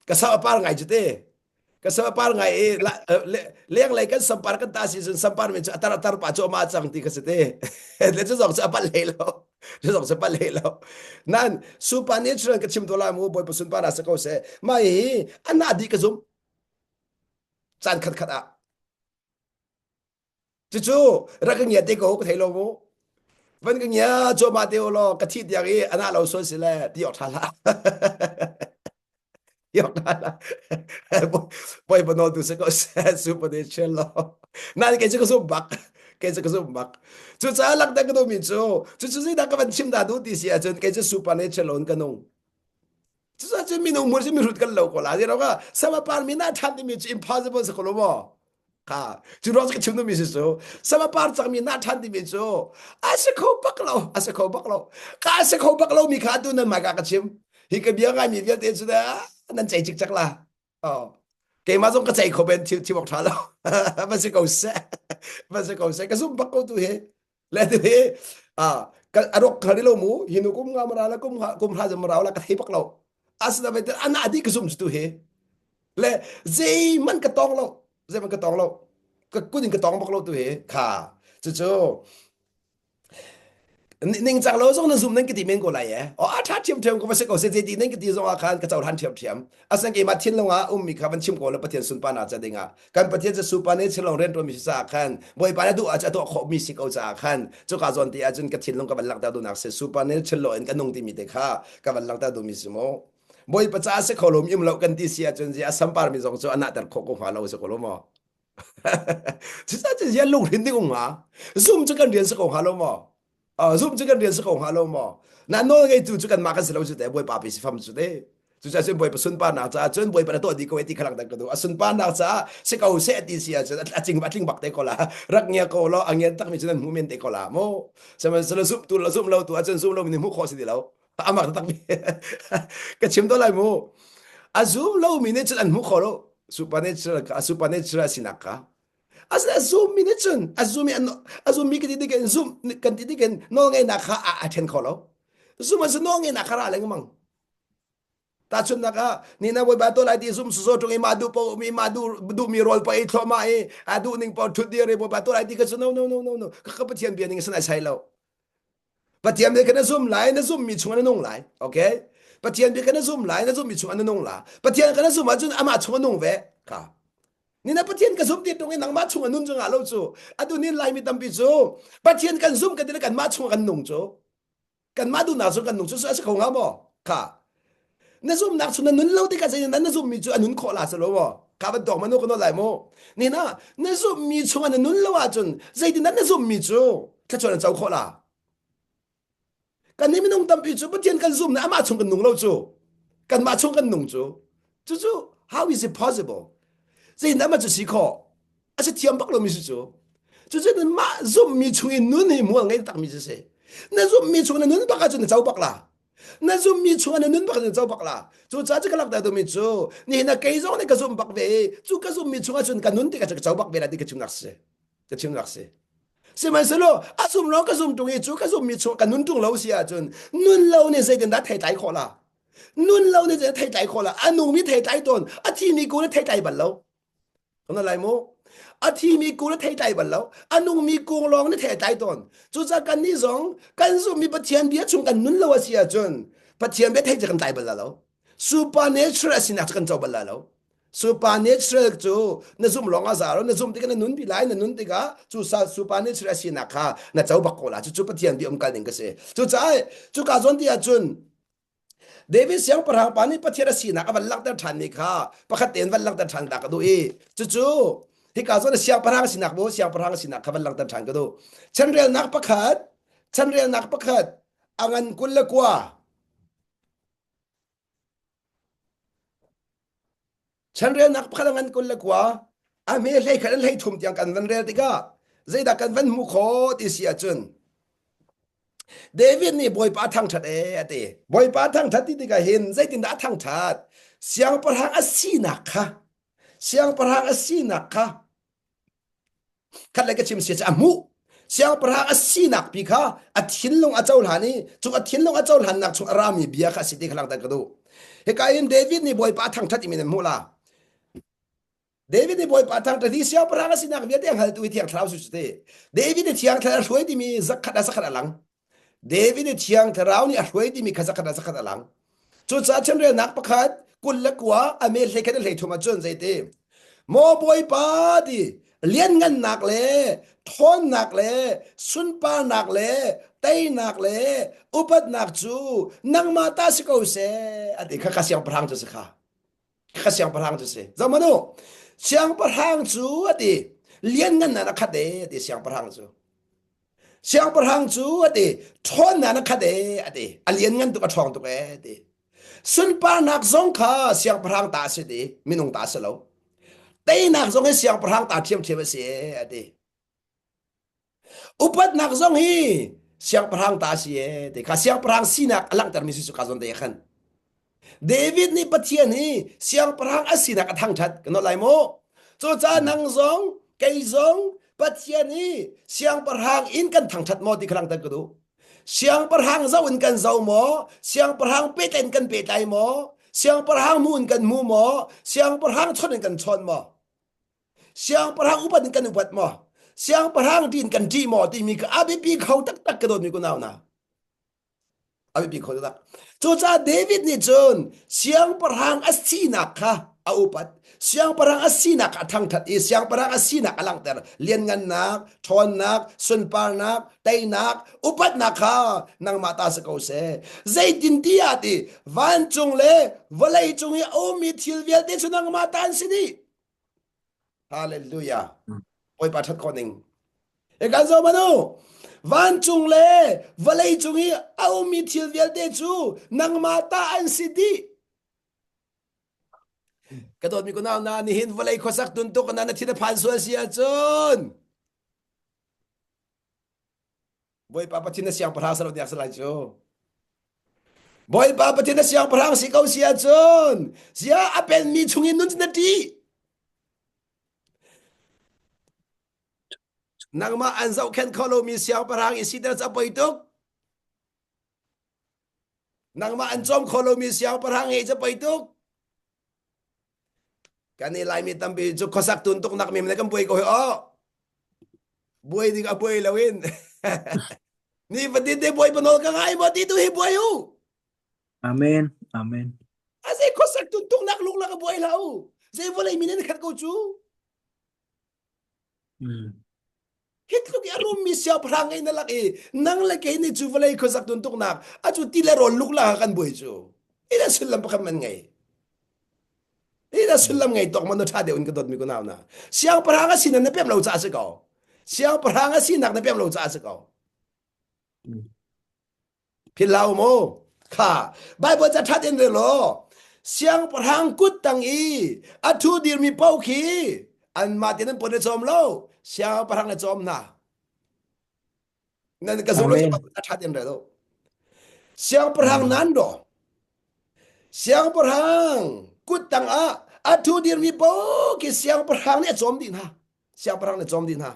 A: กะสะปาร์ไงจุเตกะสะปาร์ไงเลี้ยงไรกันสัมปาร์กันตาสิสัมปาร์เมจอัตระปะโจมาจังติกะสเตเลจะส่งสะปาเลแล้วจะส่งสะปาเลแล้วนั่นซูเปอร์เนเชอรัลกะชิมตัวลามูบอยปสุนปาราสะกอเซไม่อันน่าดีกะซุมจานขัดอะจู่ๆรักเงียเตโกก็ไทโลมูวันก็เงียโจมาเตโอโลกะทิอย่างนี้อันน่าเราสวนสิแลที่ออกทาละยอกได้ละ poi bono tu se cose super de cello na ke se ko bak ke se ko bak chu cha lak da ko mi chu chu chu da ka ban chim da du ti sia chen ke se super ne cello ka no chu cha chen mi no mo se mi rut ka lo ko la je ro ka sama par mi na tham ti mi impossible se ko lo mo ka chu ro se ke chim no mi se so sama par cha mi na tham ti mi chu a se ko bak lo ka se ko bak lo mi ka tu na ma ka ka chim hi ke bia ga mi bia te chu daนั่นใจจิกจักล่ะอ๋อเกมาส่งก็ใจเขาเป็นที่บอกทาแล้วมันสิเขาแซ่ก็ซุ่มปักกูตัวเฮแล้วตัวเฮก็อารมณ์คราวนี้เราหมูหินุกุมงามราแล้วกุมพาจะมาเราแล้วก็ให้ปักเราอาสนะไปแต่อันนั้นอดีตก็ซุ่มตัวเฮแล้วเจมันก็ต้องเราก็กูนี่ก็ต้องปักเราตัวเฮค่ะจู่นิ่งจังเราส่งนั่นซุ่มนั่นก็ตีเมนก็ไรอ๋อถ้าเทียมก็ไม่ใช่ก็เสียดีนั่นก็ตีส่งอาคารก็จะทันเทียมอาศัยกี่มาทิ้งลงมีครับมันชิมก็แล้วประเทศสุนปานาจะได้งาการประเทศจะสุนปานี่เชลองเรนตัวมีสักขันบ่อยปานดูอาจจะตัวขมีสิกเอาจากขันจุกาจอนที่อาจจะก็ทิ้งลงกับบัลลังตาดูนักเสสุนปานี่เชลองกันนงที่มีเด็กค่ะกับบัลลังตาดูมีสมอบ่อยประชาเสกขลมยิ่งเรากันที่เสียจนจะสัมปาร์มีสองส่วนอันนั้นแต่ขกหัวเราเสกขลมที่จะยันลงหินที่กงหาซุ่มจะกันเรียนเสกหัวเราหมอซุ่มจะกันเรียนเสกหัวเราหมอนั่นโน้นไงจู่กันมากันเสร็จแล้วจุดแต่บ่อยป่าปีสิฟัมจุดเด้จุดจะบ่อยประสุนปานาจ้าจนบ่อยประตัวดีก็ไว้ที่ขลังแต่ก็ดูสุนปานาจ้าเสกเอาเสตีเสียจะจริงบักเตก็ละรักเงียก็ละอังเงียตักมีจนหูเมนเตก็ละโมสมัยสละซุ่มตัวละซุ่มเราตัวจนซุ่มเรามีหูคอสิเดียวอามาตักมีก็ชิมตัวไรโมอาซุ่มเรามีเนี่ยจนหูคอเราสุปาเนชระสินักค่ะอาซุ่มมีเนี่ยจนอาซุ่มมีกันที่กันซุ่มกันที่กันน้องไงนักค่ะอาเทนคอเราซุ่มมันน้องไงนักค่ะอะไรงั้นมั้งตาชุนนักนี่นะวัยบาตัวไรที่ซุ่มสุดตรงนี้มาดูมีรอลไปทอมาดูนิ่งพอชุดเดียวเลยวัยบาตัวไรที่ก็ซุ่ม no ก็ปะเทียนเบียนิ่งสนายใช่แล้วปะเทียนเบียกันซุ่มไหลนะซุ่มมีชงอันนงไหลโอเคปะเทียนเบียกันซุ่มไหลนะซุ่มมีชงอันนงไหลปะเทียนกันซุ่มมาจุนอามาชงอันนงเวค่ะนี่นะปะเทียนกันซุ่มติดตรงนี้นังมาชงอันนงจังอ่ะเราจูดูนี่ไหลมีตั้มปีจูปะเทียนกันซุ่มกันที่กันมาชงอันนงจูกันมาดูหน้าชงกันนงจูสุดของเขาบ่ค่ะนั่นซุ่มนักสุนันนุนเล่าที่กันใช่นั่นซุ่มมีจูอันนุนขอลาสโลวะข้าพเจ้ามันโนคนละโมนี่นะนั่นซุ่มมีจูอันนุนเล่าจนใจดีนั่นซุ่มมีจูถ้าชวนเจ้าขอลากันนี่ไม่ต้องตั้มปีจูประเทศกันซุ่มนะมาชงกันนุ่งเล่าจูกันมาชงกันนุ่งจูhow is it possible ใจนั่นมาจะสิขออาจจะเทียมปักเรามีจูนั่นมาซุ่มมีชงนุ่นให้มัวไงตักมีจะเสนั่นซุ่มมีชงนุ่นปักจนเจ้าปักละ na zum mi chu an nun bak zo bak la chu cha cha kalak da do mi chu ni na kai zo ne ka zum bak ve chu ka zum mi chu chun ka nun ti ka zo bak ve la di ka chim nak se ka chim nak se se man se lo a zum lo ka zum tu e chu ka zum mi chu ka nun tung lo sia chun nun lo ne se den da thai tai kho la nun lo ne se thai tai kho la anu mi thai tai ton a ti mi ko ne thai tai ban lo ko na lai mo aทีมีกูแล้วไทยใจบันแล้วอนุมีกูลองนี่ไทยใจตอนจูจะกันนี่สองกันสุมีปะเทียนเบียชุงกันนุนละวะเสียจนปะเทียนเบียไทยจะกันใจบันแล้วซูเปอร์เนเชอรัลสินักจะกันเจ้าบันแล้วซูเปอร์เนเชอรัลจูนซุมลองอาซาร์นซุมที่กันนุนปีไลนนุนที่กะจูซูเปอร์เนเชอรัลสินักค่ะนะเจ้าบักโกละจูปะเทียนเบียกันนึงก็เสจูจะจูกาจนที่จุนเดวิดเสียงประหางปานี่ปะเทียนสินักวันลักตะทันนี่ค่ะปะคัดเต็นวันลักตะทันตากะดูอีจูที่กาซอนเสียงประหางสินักบ่เสียงประหางสินักวันลักตะทันกะดูฉันเรียนนักประคัดฉันเรียนนักประคัดอังันกุลละกว่าฉันเรียนนักประคัดอังันกุลละกว่าอเมเลยคันเลยทุ่มที่กันวันเรียนติกะใจดักกันวันมุขที่เสียจนเดวิดนี่บอยปาทางทัดติบอยปาทางทัดที่กะเห็นใจตินดาทางทัดเสียงประหางอสีนักค่ะเสียงประหางอสีนักค่ะคันเลยก็ชิมเสียจะมุเสียงประหางอสีนักปีค่ะอทินลงอเจ้าหลานี่จุอทินลงอเจ้าหลานนักจุอารามีเบียค่ะสิติขลังตะกะดูเฮกาอินเดวิดนี่บอยปาทางทัดอีมินมุลาเดวิดนี่บอยปาทางทัดที่เสียงประหางอสีนักเวียดยังหัลตุวิเทียงคลาวสุดเตเดวิดนี่เทียงทะช่วยที่มีซักขะซักขะหลังเดวิดนี่เทียงทะราวนี่ช่วยที่มีซักขะซักขะหลังจุจะฉันเรียนนักประคัดกุลละกว่าอเมริกาได้เลยทุมาจนใจเตโมบอยปาดิเลี้ยนงันหนักเลยทนหนักเลยสุนปาหนักเลยไตหนักเลยอุปัดหนักจูนังมาตาสิกเอาเสอดีข้าเสียงประหังจะสิค่ะข้าเสียงประหังจะสิจำมาดูเสียงประหังจูอดีเลี้ยนงันนักขัดเดอดีเสียงประหังจูเสียงประหังจูอดีทนนักขัดเดอดีเลี้ยนงันตุกทองตุกอดีสุนปาหนักสงขาเสียงประหังตาสิดีมินุงตาสโลไตนักสงให้เสียงประหังตาเทียมเทียมเสียอดีอุปัดนักสงฮีเสียงประหังตาเสียเด็กเสียงประหังสีนักลังแต่มีสุขการสนเดียกันเดวิดนี่ปะเทียนี่เสียงประหังอสีนักทั้งชัดกันอะไรโมโจจานังสงไกสงปะเทียนี่เสียงประหังอินกันทั้งชัดโมที่กำลังแต่กระดูเสียงประหังเจ้าอินกันเจ้าโมเสียงประหังเปเต้นกันเปใจโมเสียงประหังมูนกันมูโมเสียงประหังชนกันชนโมเสียงประหังอุปัดกันอุปัดโมเสียงประหังดินกันที่หมอที่มีก็อาบิปีเขาตักกระโดดมีกูนาวนะอาบิปีเขาตักโจจาเดวิดนี่จนเสียงประหังอสีนักค่ะอาอุปัดเสียงประหังอสีนักทั้งทัดเสียงประหังอสีนักอลังแต่เลียนงันนักทอนนักสุนปานักไตนักอุปัดนักค่ะนางมาตาสกาวเสใจดินที่อาติวันจงเลวลัยจงโอมิทิลเวลเดชนางมาตาสินีฮาเลลูยาปอยปาทัดคนหนึ่งเอกการสมานุวันจงเลวลัยจงโอมิทิลเวลเดจูนางมาตาอันสิดีกระโดดมีคนเอานานี่เห็นวลัยขสักตุนตุกนานาทีละพันส่วนเสียจนบอยปาปะทินเสียงประหางสลดอยากสลายโจบอยปาปะทินเสียงประหางสิเขาเสียจนเสียอเป็นมีชงอินนุนนาทีนางมาอันเจ้าแค่นคอโลมีเสียงประหางอิสิเดจะไปตุกนางมาอันจอมคอโลมีเสียงประหางเอจะไปตุกกันนี่ลายมีตั้มปีจุกขสักตุนตุกนักมีมันกันป่วยก็เหรอป่วยดีกับป่วยแล้ววินนี่ปฏิเดป่วยปนอลกันไงปฏิตุให้ป่วยอยู่
B: อาเมนอาเมน
A: อาเซขสักตุนตุกนักลุกแล้วก็ป่วยแล้วเซฟอะไรมีเนี่ยขัดกูจูเฮ็ดลูกอารมณ์มีเสียพลังไงนั่นล่ะนั่งละแกนี่จูอะไรขสักตุนตุกนักอาจูตีเลรอนลุกละกันป่วยจูอีน่าสุดลำปะมันไงนี่น่าสุดลำไงตกมันท่าเดียวกันดดมีกูนาวนะเสียงพลังสินั้นเปี่ยมเราจะสิเก่าเสียงพลังสินักเปี่ยมเราจะสิเก่าพี่เล่าโมค่ะไบเบิลจะทัดเองเลยเหรอเสียงพลังกุดตังอีอัทุดีมีเป้าขี้อันมาที่นั้นปนจอมเราเสียงพลังจอมนะนั่นก็สมรู้จะทัดเองเลยเหรอ siang perang nando siang perang kutang atu dir mi po ki siang perang ne jom din ha siang perang ne jom din ha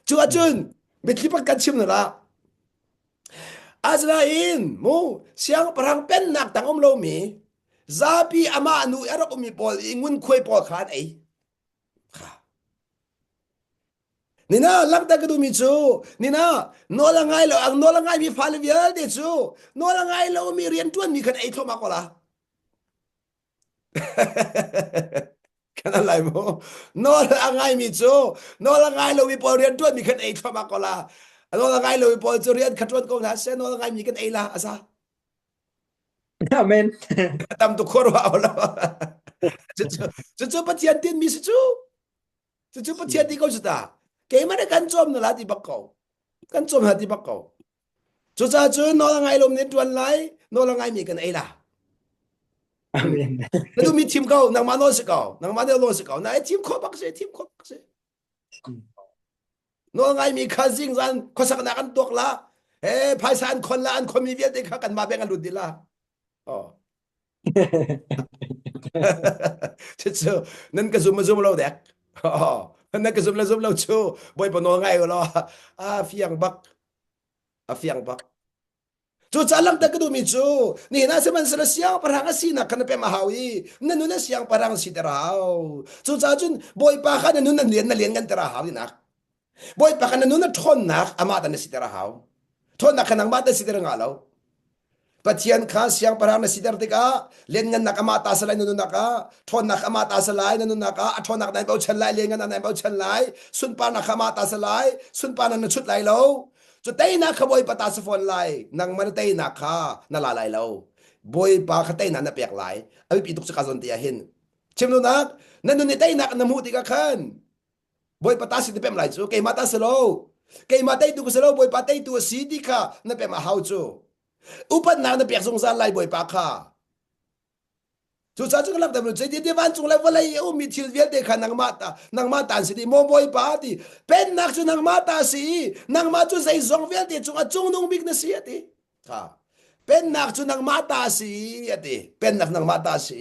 A: chu achun mitlipak kan chim na la Azrain mo siang perang pen nak tangom lo mi zapi ama anu erok mi pol ingun khoi pol khan ai Nina lakta ka dumi chu Nina no la ngai lo ang no la ngai mi phal vial de chu no la ngai lo mi rian tuan mi khan ai thoma ko la kana lai mo no la ngai mi chu no la ngai lo mi pol rian tuan mi khan ai thoma ko la no la ngai lo mi pol chu rian khatron ko na se no la ngai mi khan ai la asa
B: Amen.
A: tam tu khor wa la chu pathian tin mi chu pathian ti ko sta ke ma de kan chom na la ti bakko kan chom ha ti bakko chu cha chu no la ngai lo mi tuan lai no la ngai mi khan ai la
B: Amen.
A: na du mi team ko nang ma no se ko nang ma de lo se ko na team ko bak se no ngai mi kha jing zan ko sak na kan tok la phai san kon la an kon mi viet de kha kan ma beng an lut di la chu nan ka zum lo dek nan ka zum lo chu boy pa no ngai lo fiang bak chu chalang ta ka du mi chu ni na se man sa siang parang asina kan pe mahawi nanu na siang parang si teraw chu cha chun boy pa kha nanu na lien kan teraw ni nak boy pa kha nanu na thon nak ama ta na si teraw thon nak kanang ma ta si teraw ngalo pathian kha siang parang na si ter tika len ngan nak ama ta salai nanu naka thon nak ama ta salai nanu naka thon nak nai bau chan lai len ngan nai bau chan lai sun pa nak ama ta salai sun pa na chut lai lo chu tai na khaboy pata sa phone lai nang man tai na kha na la lai lo boy pa kha tai na pek lai abi pituk sa kazon tia hin chimno nak nanu ni tai na na mu ti ka khan boy pata si pem lai chu ke mata sa lo ke mata tu sa lo boy pa tai tu si ti kha na pe ma hau chu upat na pek song sa lai boy pa kha chu cha chu lak da che de ban chung lai wala ye mi thil vel de kha nang ma tan si di mo boy pa ti pen nak chu nang ma ta si nang ma chu sei zong vel de chung nong big na si ati ha pen nak chu nang ma ta si ati pen nak nang ma ta si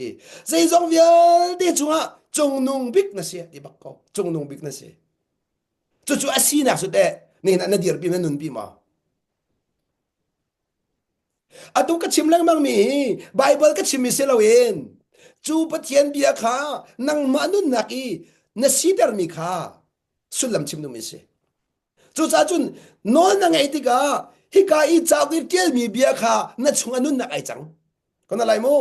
A: sei zong vel de chung nong big na si ati bak ko chung nong big na si chu asi nak chu de ni na dir pi na nun pi ma atung ka chim lang mang mi bible ka chim mi selawin chu pathian bia kha nang manun naki na sidar mi kha sulam chim nu mi se chu cha chun no na ngai ti ga hi ka I chaw dir tel mi bia kha na chung anun na ai chang kona lai mo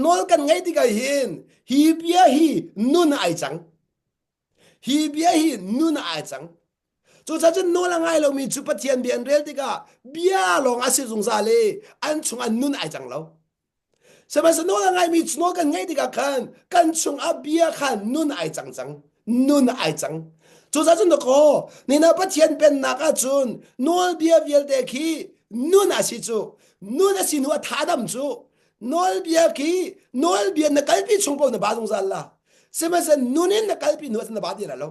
A: nol kan ngai ti ga hin hi bia hi nun ai chang hi bia hi nun ai chang chu cha chun no la ngai lo mi chu pathian bian rel ti ga bia long a si zung za le an chung an nun ai chang lo sama sa no la ngai mi chu no kan ngai ti ga kan chung a bia khan nun ai chang nun ai chang chu cha chun ko ni na pathian pen na ka chun nol bia vial de khi nun a si chu nun a si nu tha dam chu nol bia khi nol bia na kal pi chung po na ba zung za la sama sa nunin na kal pi nu na ba di la lo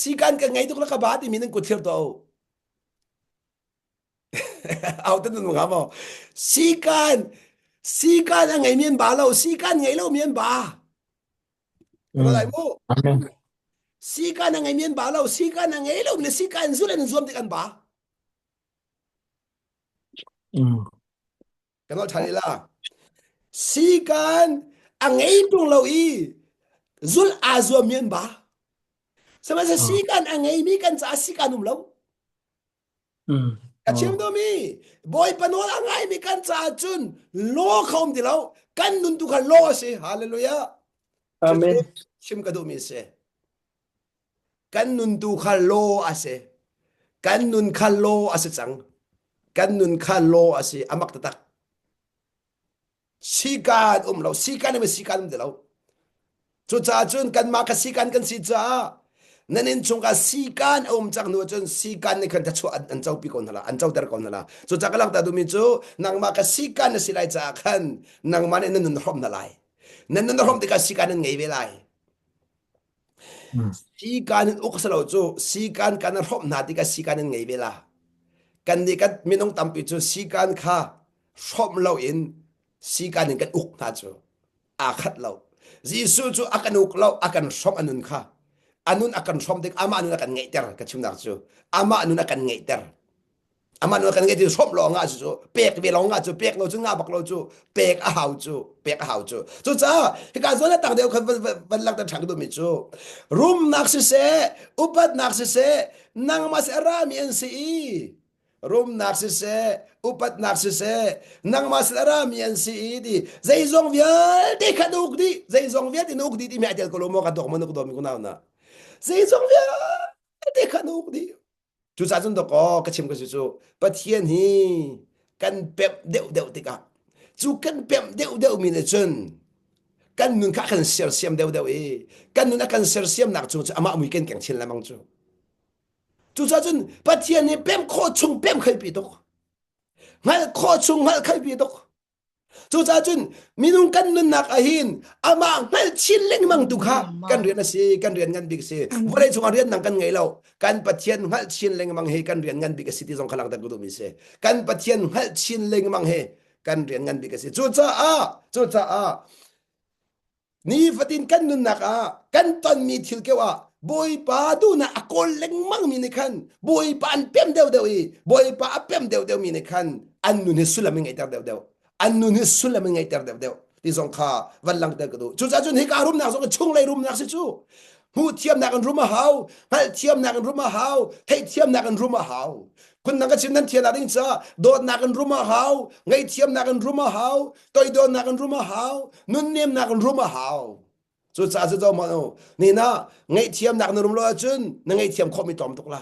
A: sikan ka ngai tuk la ka ba ti min ko thir to au tan nu ga mo sikan ngai mien ba lo sikan ngai lo mien ba ko lai mo
B: Amen.
A: sikan ngai mien ba lo sikan ngai lo ne sikan zulen zum ti kan ba kan ol thari la sikan ngai tung lo I zul azwa mien ba sama sa sikan ngai mi kan sa sikan lo achim do mi boy panol angai mi kan cha chun lo khom di lo kan nun tu khan lo se hallelujah
B: Amen.
A: chim ka do mi se kan nun tu khan lo ase kan nun khan lo ase chang kan nun khan lo ase amak tatak sikan lo sikan me sikan de lo chu cha chun kan ma ka sikan kan si cha nanin chunga sikan chang nu chun sikan ni kan ta chu an chau pi kon hala an chau dar kon hala chu chakalang ta dumi chu nang ma ka sikan na silai cha khan nang ma ne nan rom na lai nan rom te ka sikan ngai ve lai สีการอุกสลาวจูสีการกันรบนาติกาสีการไงเวลากันดีกันมีน้องตำปิจูสีการข้ารบเราอินสีการกันอุกนาจูอาคัดเราจีสูจูอากันอุกเราอากันรบอนุนข้าอนุนอากันรบเด็กอามาอนุนอากันไงเตอร์กันชิมนักจูอามาอนุนอากันไงเตอร์อามาอนุนอากันไงเตอร์รบเราง่าจูเปกเวลางาจูเปกเราจูง่าบักเราจูเปกอาหาวจูเปกอาหาวจูจูจ้าที่การส่วนต่างเดียวกันวันหลังแต่ทางดูมิจูรุมนักสิเสอุปัตนักสิเสนางมาเสรามีอันสีรุมนักสิเสอุปัตนักสิเสนางมาเสรามีอันสีดีใจจงเวียดที่ขัดอุกดีใจจงเวียดที่นุกดีที่ไม่อาจจะกลัวมกันดอกมันนุกดอกมีกุนเอานะใจจงเวียดที่ขัดอุกดีจูจ้าจุนดอกก็ชิมกันจูปัทเทียนฮีกันเป๊บเดียวติกะจูกันเป๊บเดียวมีเนจุนกันนุนข้ากันเสียเสียมเดียวกันนุนกันเสียเสียมหนักจูอามามีกันแข่งชินแล้วมั้งจูจ้าจุนปัทเทียนนี่เป๊บโคชุงเป๊บเคยปีดอกงั้นโคชุงงั้นเคยปีดอกจูจ้าจุนมีนุนกันนุนหนักอาหินอามางั้นชินเล่งมั้งตุค่ะกันเรียนนะสิกันเรียนงานบิ๊กสิวันนี้จงเรียนนั่งกันไงเรากันปัทเทียนงั้นชินเล่งมั้งเฮกันเรียนงานบิ๊กสิที่จงขลังตะกุดูมิเสกันปัทเทียนงั้นชินเล่งมั้งเฮกันเรียนงานบิ๊กสิจูจ้านี่ฟัดินกันนุนนักกันตอนมีทิลเกว่าบอยปาดูนะอากอลเล็งมั่งมีในคันบอยปาอันเปี่ยมเดียวบอยปาเปี่ยมเดียวมีในคันอันนุนสุลมิงไอเดียวอันนุนสุลมิงไอเดียวที่สงข้าวันหลังเด็กดูจูจ้าจุนให้การรุมนักสงก็ชงเลยรุมนักสิจูหูเทียมนักกันรุมมาหาวฮัลเทียมนักกันรุมมาหาวเทียมนักกันรุมมาหาวคุณนักชิมนั้นเทียนอะไรจ้าโดนนักกันรุมมาหาวไงเทียมนักกันรุมมาหาวตัวโดนนักกันรุมมาหาวนุนเนียมนักกันรุมมาหาวจูจ้าจะต้องมาโน่นี่นะไงเทียมนักนรุมโลจุนนั่งไงเทียมคอมมิตอมตุกละ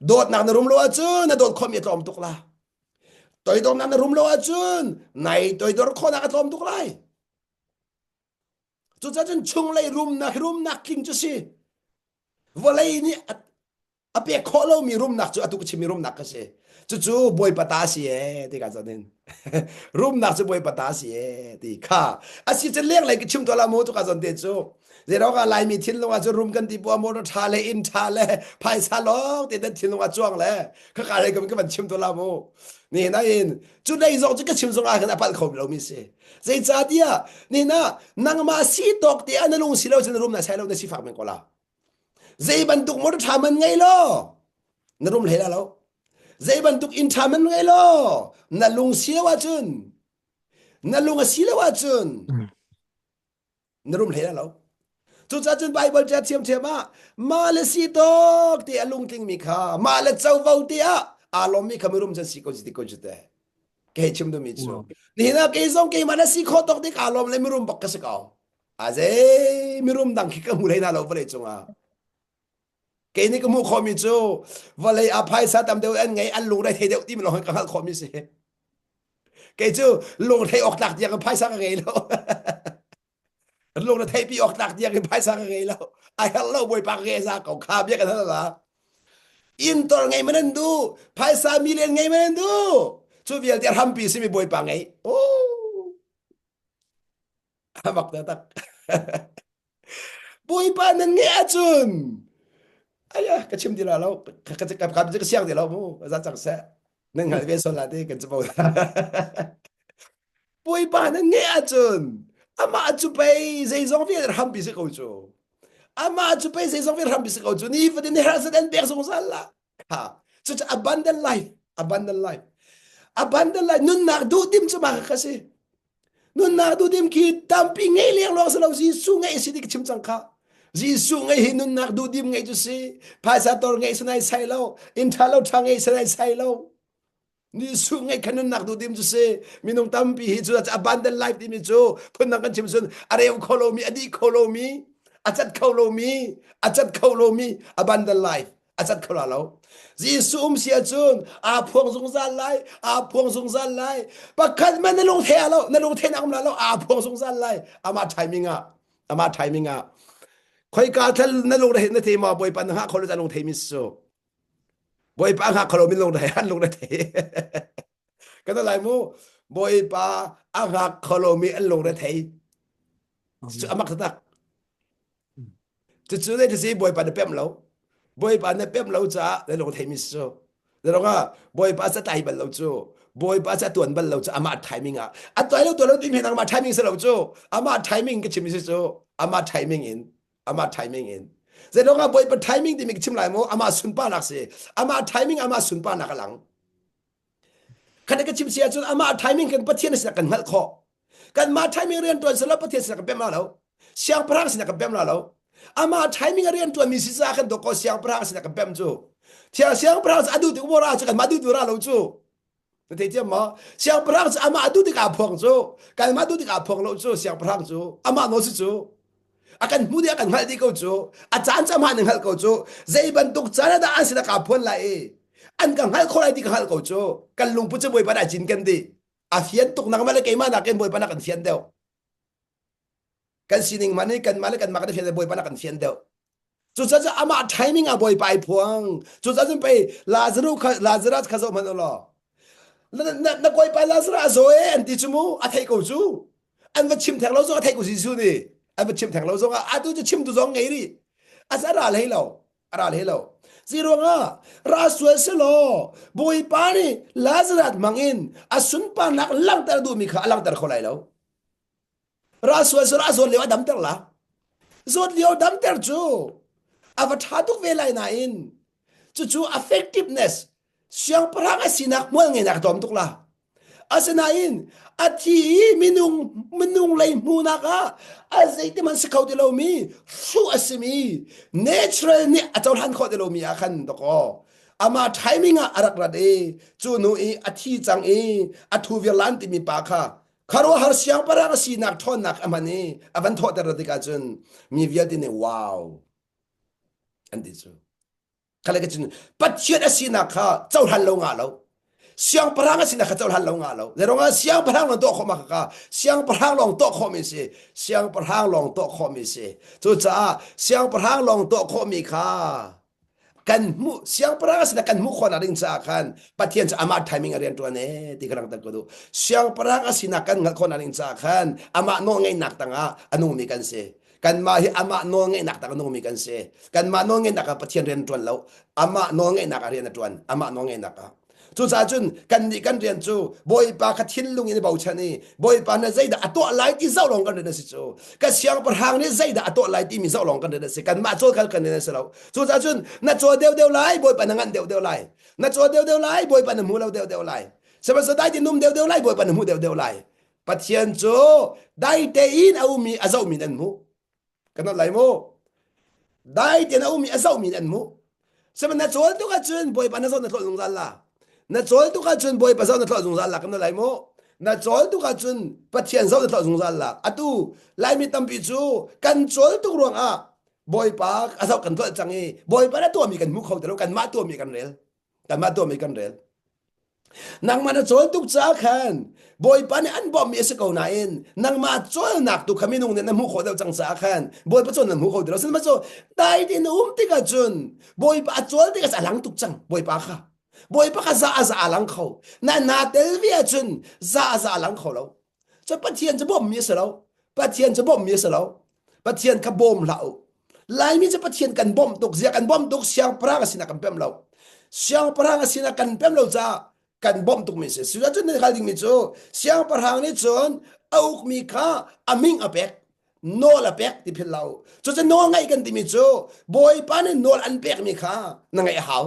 A: โดดนักนรุมโลจุนนั่งโดดคอมมิตอมตุกละตัวโดนนักนรุมโลจุนไหนตัวโดนคอนักตอมตุกละจูจ้าจนชงเลยรุมนักกินจุสิวันเลยนี่อเปียขอเรามีรุมนักจูอตุกชิมีรุมนักก็สิจูบอยปตาสิที่กันจะเนี่ยรุมนักจูบอยปตาสิที่ข้าอาศิจะเลี้ยงอะไรก็ชิมตัวละโมตุกันจะเนี่ยจูเดี๋ยวเราก็ไล่มีทิ้งลงว่าจะรุมกันที่ปัวโมตุทาเลอินทาเลภายซาลองที่นั่นทิ้งลงว่าจ้วงเลยข้าอะไรก็มันชิมตัวละโมนี่นะอินจูได้ยองจูก็ชิมส่งอากันปัดเขาเรามีสิใจจ้าเดียนี่นะนางมาสีตกที่อันนั้นลงสิเราจะรุมนะใช่เราได้สิฝากมันก็ละใจบรรทุกโมตุทามันไงล่ะนรุมเลยแล้วใจบรรทุกอินทามันไงล่ะนั่นลงเสียว่าจุนนั่นลงเสียว่าจุนนรุมเลยแล้วจุดจุดไบเบิลจะเทียมมาเลสีตกที่อลุงติงมีค่ามาเลเจ้าเฝ้าที่อารมณ์มีคำรุมจะสิโกจิติโกจิตเกชิมดูมิจูนี่นะเกยส่งเกยมาเลสีโคตกที่อารมณ์เลยมีรุมบักกะสกาวอาเจมีรุมดังคิกมูเลยนะเราเลยจงเกยนี่ก็มูคอมิจูว่าเลยอภัยซะตามเดียวอันไงอันลุงได้เทเดียวที่มันลงให้กับคอมิเสเกยจูลุงไทยออกหลักอย่างอภัยซะกันไงแล้วลงในไทยปีออกหนักยังไงภายสังไงแล้วไอ้ฮัลโหลบอยปากเกซาของข้าเบี้ยกันนั่นล่ะอินตอร์ไงมันดูภายสามีเรียนไงมันดูชูเวียเดียร์ฮัมปีสิมีบอยปากไงโอ้บักตักบอยปานั่นไงอาจุนไอ้ยะกระชิมดีแล้วกระจะกับจะเสียงดีแล้วมูจะจังแซ่นั่งหาเวสโซลาเดกันจะบอกบอยปานั่นไงอาจุนอามาอาจุไปใจจงเวียร์ฮัมปีสิเขาจูAma tu pe se sofir ham bisiko tu ni fa ni hasa den person sala ha so to abundant life nun na du dim chuma kasi nun na du dim ki tampi ngai liang lo sa lo si su ngai si dik chim chang kha ji su ngai hin nun na du dim ngai tu si pa sa tor ngai sanai sai lo in tha lo thang ngai sanai sai lo ni su ngai kanun nak du dim tu si minung tampi hi chu abundant life dim chu phun na kan chim sun are kholo mi adi kholo mi Ajat kaulo mi abundant life ajat kaulo ji sum sia chun a phong sung san lai pakhat man na long the lo na long the na am lo a phong sung san lai ama timing a khoi ka thal na long the na the ma boy pan ha kholo ta long the mi so boy pa ha kholo mi long the han long the ka ta lai mu boy pa a ha kholo mi an long the the amak ta จู่ๆได้สิบ่อยปานเปมเราบ่อยปานเปมเราจ้าได้ลงไทมิสโซได้ลงบ่อยปานสะไตบันเราจู่บ่อยปานสะตวนบันเราจ้าอามาไทมิงอะตัวเราติมีทางมาไทมิงซะเราจู่อามาไทมิงก็ชิมิสโซอามาไทมิงอินอามาไทมิงอินได้ลงบ่อยปานไทมิงติมีชิมหลายโมอามาสุนปานักสิอามาไทมิงอามาสุนปานักหลังคันก็ชิมเสียจู่อามาไทมิงกันปะเทียนสิกันหัลคอกันมาไทมิงเรียนตัวสลับปะเทียนสิกันเปมเราเสียงพระสิกันเปมเราอามาไทมิงเรียนตัวมีสิซากันตก็เสียงพระสิกันเปมจู่เสียงพระอดุติบ่รากันมาดุตุราเราจู่แต่เจ้าหมอเสียงพระอามาอดุติกาพงจู่กันมาดุติกาพงเราจู่เสียงพระจู่อามาโนสิจู่อากันมูเดียกันหัลดิก็จู่อาจารย์จะมาหนึ่งหัลก็จู่ใจบันตุกจานดาอันสิกาพนไลอันกันหัลคนไอติกหัลก็จู่กันลุงปุจบ่อยปานจินกันดิอาเฟียนตุกนักมาเลยกมานักกันบ่อยปานกันเฟียนเดียวกันสินิงมันนี่กันมาเลยกันมากันเฟียนบ่อยปานกันเฟียนเดียวจู่จะอามาไทมิงบ่อยไปพวงจู่จะไปลาซารัสคาโซมันอลอนักกวยไปลาซารัสโซอันติจมูอาไทยก็จู่อันว่าชิมแทงเราซออาไทยก็สิซูนี่อันว่าชิมแทงเราซออาตุจะชิมตุซองไงดิอาซาราเลยเราอะไรเราซีโรงราสวยสโลบ่อยปานี่ลาซารัสมังอินอาสุนปานักลังตะดูมีค่ะลังตะขอไลเราราสวยสโลอาซอนเลวดำตะละซอนเลวดำตะจู่อาวัตหาทุกเวลาไหนจู่ๆ effectiveness เสียงพระสินักมวยไงนักดอมทุกละอาสนาอินอาทีมินุงเลยมูนักอาศัยที่มันสกาวเดลมีสู้อาสมี natural นี่อาจารย์หันเขาเดลมีอาคันตะก็อามาไทมิงอารักระเดจู่นูอาทีจังอาทูเวลันติมีปากค่ะคารวะหาเสียงพระสินักทอนนักอามันนี่อาวันทอดระดิกาจุนมีเวียดินว้าวอันที่จู่เขาเลยก็จุนปัจเจกสินักค่ะเจ้าหันลงอาเราเสียงพระสินักเจ้าหันลงอาเราแต่เราเสียงพระลงโตขมาค่ะเสียงพระลงโตขมิสิเสียงพระลงโตขมิสิจู่จ้าเสียงพระลงโตขมิค่ะกันมุเสียงพระสินักกันมุคนอริงสาคันปะเทียนจะอามาไทมิงเรียนตัวนี้ที่กำลังตะกุดูเสียงพระสินักกันคนอริงสาคันอามาโนงไงหนักตังอนุมีกันเสกันมาhi ama no ngai nak tak no mi kan se kan ma no ngai nak pa thian ren tuan lo ama no ngai nak rian tuan ama no ngai nak chu cha chun kan ni kan rian chu boy pa kha thin lung ni bau chani boy pa na zaida ato lai ti zau long kan de si chu ka siang par hang ni zaida ato lai ti mi zau long kan de se kan ma chol kan ne se lo chu cha chun na cho deu lai boy pa na ngan deu lai na cho deu lai boy pa na mu lo deu lai se ba so dai ti num deu lai boy pa na mu deu lai pa thian chu dai te in au mi azau mi nan muกันไหลโมได้เดี๋ยวมีอาศัยมีอันมูสมัยนั้นโจลตุกจุนบ่อยปานนั้นโจลนัทลงซัลล่ะนั้นโจลตุกจุนบ่อยปานนั้นโจลลงซัลล่ะกันไหลโมนั้นโจลตุกจุนปัจเจียนโจลนัทลงซัลล่ะอะตูไลมีตัมปิจูกันโจลตุกรวงบ่อยปาอาศัยกันโจลจังบ่อยปานตัวมีกันมุขเขาแต่กันมาตัวมีกันเรลกันมาตัวมีกันเรลนางมาโจลตุกจ้าคันบ่อยปานอันบ่มีสกาวนาอินนางมาโจลนักตุกขมินุงเนี่ยมุขเขาเดาจังสาคันบ่อยปานโจลมุขเขาเดาซึ่งมาโจได้ดินติกะจุนบ่อยปาโจลติกะสะหลังตุกจังบ่อยปาค่ะบ่อยปาค่ะซาหลังเขานาเตลเวียจุนซาหลังเขาแล้วจะปะเทียนจะบ่มีซะแล้วปะเทียนจะบ่มีซะแล้วปะเทียนขะบ่มแล้วลายมีจะปะเทียนกันบ่มตกเสียกันบ่มตกเสียงพระกสินะกันเปมแล้วเสียงพระกสินะกันเปมแล้วจ้ากันบ่มตุกมิเสสุดาจุนในขลิงมิโจเสียงพระหางนี่จนเอามีค่าอามิงอเปกโนละเปกที่เพลเราจะโนไงกันที่มิโจบ่อยปานโนอันเปกมีค่านังไงหาว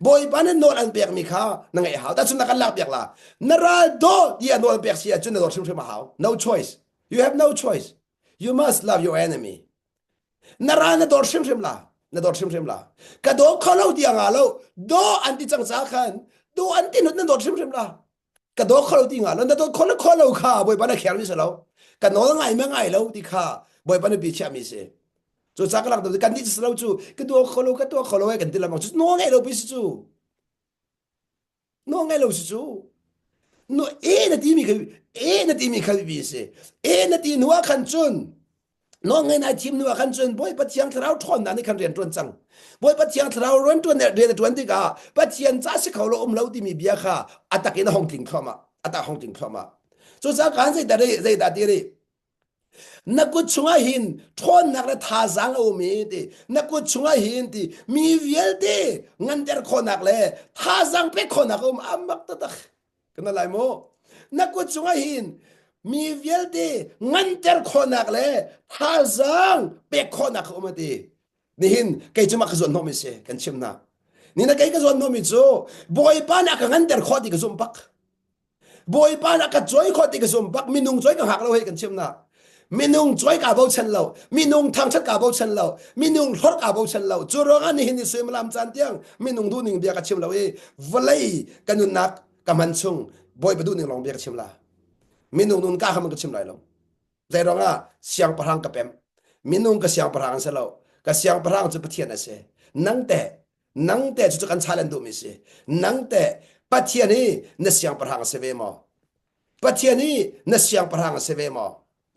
A: บ่อยปานโนอันเปกมีค่านังไงหาวแต่สุดนักลักเปกละนราโดที่โนอันเปกเสียจุนในดอกชิมมาหาว no choice you have no choice you must love your enemy นราในดอกชิมละในดอกชิมละกระโดดเขาเล่าที่งาเราโดอันที่จังสาคันดูอันที่นั่นโดดชิมๆล่ะกระโดดเขาติงอ่ะแล้วโดดคนเราค่ะบ่อยปานแข็งมิซะแล้วกะโนไงไม่ไงแล้วที่ค่ะบ่อยปานบิชามิเสจู่ซักลักตัวกันที่สเราจู่กระโดดเขาไว้กันที่ละมั้งจู่โนไงเราบิสจู่โนไงเราจู่โนนาทีมีค่ะบิเสนาทีนัวคันจุนน้องไงนายทีมนัวคันจนบ่อยปะเทียงเราทอนนั้นในคันเรียนตวนจังบ่อยปะเทียงเราร้อนตวนเรียนตวนติกาปะเทียงจ้าสิเขาเราเราที่มีเบียค่ะอัตตะกินห้องติงเข้ามาอัตตะห้องติงเข้ามาสุดท้ายการใส่ได้ดี นักกุชงหินทอนนักละทาจังเอามีตินักกุชงหินติมีเวียลติงันเดรคนนักเลยทาจังเปคนนักอัมมักตะตักกันอะไรโมนักกุชงหินมีเวียลติงันเดรคนนักเลยทาจังเปคนนักอุมตินี่หินไกจุมักจวนโนมิเซกันชิมนานี่นะไกกจวนโนมิโซบอยปานักงันเดรคอติกซุมปักบอยปานักจอยคอติกซุมปักมินุงจอยก็หักเราให้กันชิมนามีนุ่งช่วยกาบฉันเรามีนุ่งทางชัดกาบฉันเรามีนุ่งทอดกาบฉันเราจุรกันนี่นี่สวยมลามจันเตียงมีนุ่งดูหนึ่งเบียกชิมเราวลัยกันนุนักกำมันชงบอยไปดูหนึ่งลองเบียกชิมลามีนุ่งนุนกาขมันก็ชิมไรลงใจร้องเสียงพลังกับเป็มมีนุ่งก็เสียงพลังเสเราก็เสียงพลังจะปะเทียนนะเสนังแต่จุดกันชาเลนดูมิเสนังแต่ปะเทียนี่นเสียงพลังเสเวมอปะเทียนี่นเสียงพลังเสเวมอ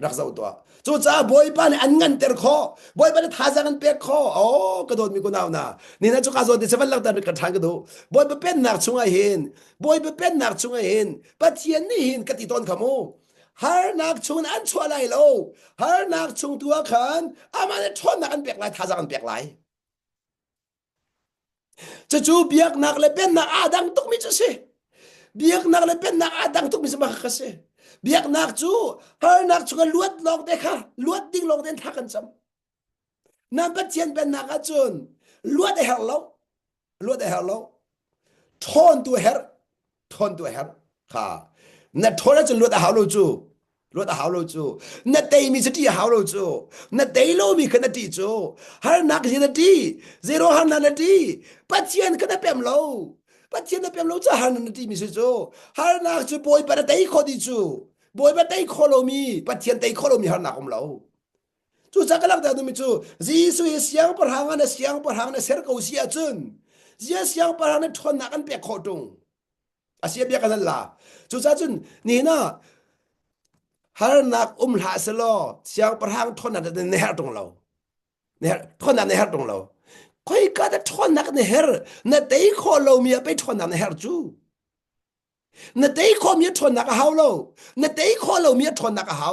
A: รักษาตัวจู่จ้าบอยปานอันงันเตอร์คอบอยปานทาจังเปกคอโอ้กระโดดมีกูนาวนะนี่นะจุกาโซดิเซวันลักตาเป็นกระทางกระดูบอยเป็นนักชุงไอหินบอยเป็นนักชุงไอหินปะเทียนนี่หินกะติตอนขโมหานักชุงอันชัวไลโลหานักชุงตัวขันอามันชนนักอันเปกไลทาจังอันเปกไลจะจูเบียกนักเลยเป็นนักอาดังตุกมิจะเสเบียกนักเลยเป็นนักอาดังตุกมิจะมาคัสเสเบียกนักจูหานักจูก็ลวดลองได้ค่ะลวดดิ้งลองได้ทักกันซ้ำนั่นเป็นเทียนเป็นนักจุนลวดได้หาเราลวดได้หาเราทอนตัวเฮร์ค่ะนั่นทอนแล้วจะลวดได้หาเราจูลวดได้หาเราจูนั่นเตยมีสติหาเราจูนั่นเตยโลมีขนาดที่จูหานักขนาดที่0หานาทีปัจเจียนขนาดเป็นเราปัจเจียนเป็นเราจะหานาทีมีสิจูหานักจูบอยไปได้ขอดีจูบอยไปได้ขอเรามีปัจเจียนได้ขอเรามีหานักของเราจูจักลักแต่ดูมิจูจีสุยเสียงปะหังอันเสียงปะหังอันเสรกอุเสียจุนเสียงปะหังอันทนนักอันเปียกขอตรงอาเสียเบียกันนั่นล่ะจูจักจุนนี่นะหานักหาสลอเสียงปะหังทนนักในเฮรตรงเราเนี่ยทนนักในเฮรตรงเราค่อยก็จะทนนักในเฮรน่ะได้ขอเรามีไปทนนักในเฮรจูน่ะได้ขอมีทนนักเฮาเราน่ะได้ขอเรามีทนนักเฮา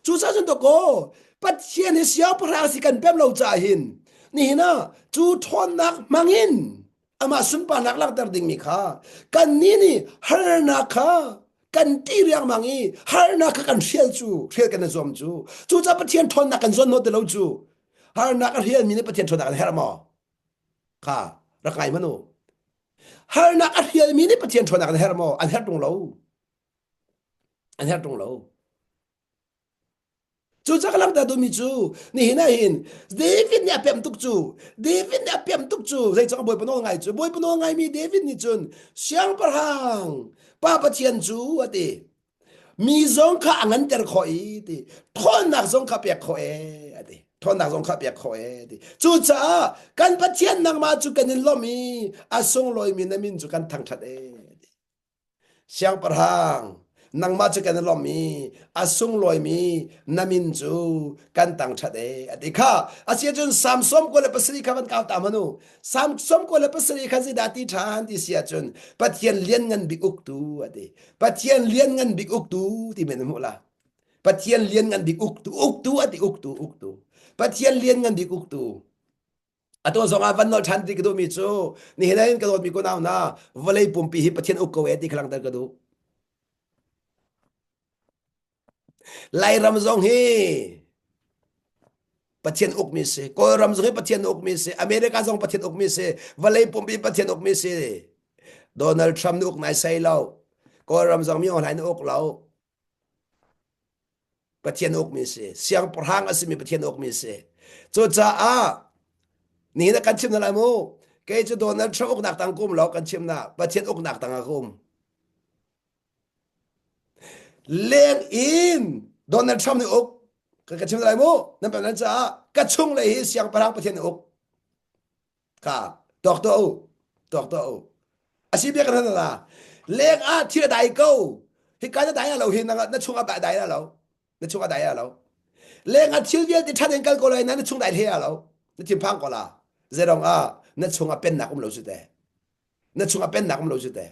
A: จูซาจนตะโกปัจเจียนเสียพระสิกันเปมเราจ่าหินนี่นะจูทนนักมังหินอามาสุนปานักลักตรดิงมีค่ะกันนี่หานักค่ะกันตีเรียงมังอีหานักกันเชียลกันซอมจูจะปัจเจียนทนนักกันซอนโนเดลจูหานักเฮียมีนี่ปัจเจียนทนนักกันเฮรมอค่ะรักไงมโนหานักเฮียมีนี่ปัจเจียนทนนักกันเฮรมออันเฮรตรงเราจูจักลังแต่ดูมีจูนี่นะหินเดวิดเนี่ยเปมตุกจูใจจังบอยปนงไงจูบอยปนงไงมีเดวิดนี่จุนเสียงประหังป้าปะเทียนจูอะติมีซงคะอันเตอร์คอยติทอนนักซงคะเปียกคอยอะติทอนนักซงคะเปียกคอยติจูจ้ากันปะเทียนนักมาจูกันนิลอมีอาซงลอยมีนะมินจูกันทังทัดเสียงประหังนังมาจะกันลอมีอาสุงลอยมีนามินจูกันตังชัดอติค่ะอาเซียจนสามสมก็เลยปัสริคันก้าวตามนูสามสมก็เลยปัสริคันสิดาติทานที่เสียจนปัจเจียนเลียนเงินบิกอุกตูอติปัจเจียนเลียนเงินบิกอุกตูที่เป็นมุละปัจเจียนเลียนเงินบิกอุกตูอติอุกตูปัจเจียนเลียนเงินบิกอุกตูอะตัวสองวันนอชันติกดูมีจูนี่เห็นกระโดดมีคนเอานะวลัยปุ่มปีปัจเจียนอุกโกเอติคลังตะกระดูไล่รำซองเฮปะเทียนอกมีเสก็รำซองเฮปะเทียนอกมีเสอเมริกาซองปะเทียนอกมีเสวลัยปุ่มปีปะเทียนอกมีเสโดนัลด์ทรัมป์นอกนายไซเลาก็รำซองมีออนไลน์อกเราปะเทียนอกมีเสเสียงพรังอสิมีปะเทียนอกมีเสโจจ้านี่นะกันชิมนะละมูเกจะโดนัลด์ทรัมป์อกหนักตังกุมเรากันชิมนะปะเทียนอกหนักตังกุมเลี้ยงอินโดนัลด์ทรัมป์ในอกกระชิมอะไรมูนั่นเป็นนั้นจ้ากระชุ่งเลยเสียงพลังประเทศในอกค่ะตอกตัวอาชีพเบียกันนั่นล่ะเลี้ยงที่ระดับกูที่การจะได้เราเห็นนั่นช่วงแบบได้เรานั่นช่วงได้เราเลี้ยงที่เวียที่ชัดเจนกันก็เลยนั่นช่วงได้เท่าเรานั่นทีมพังก็ล่ะเจรองนั่นช่วงเป็นหนักเราสุดแต่นั่นช่วงเป็นหนักเราสุดแต่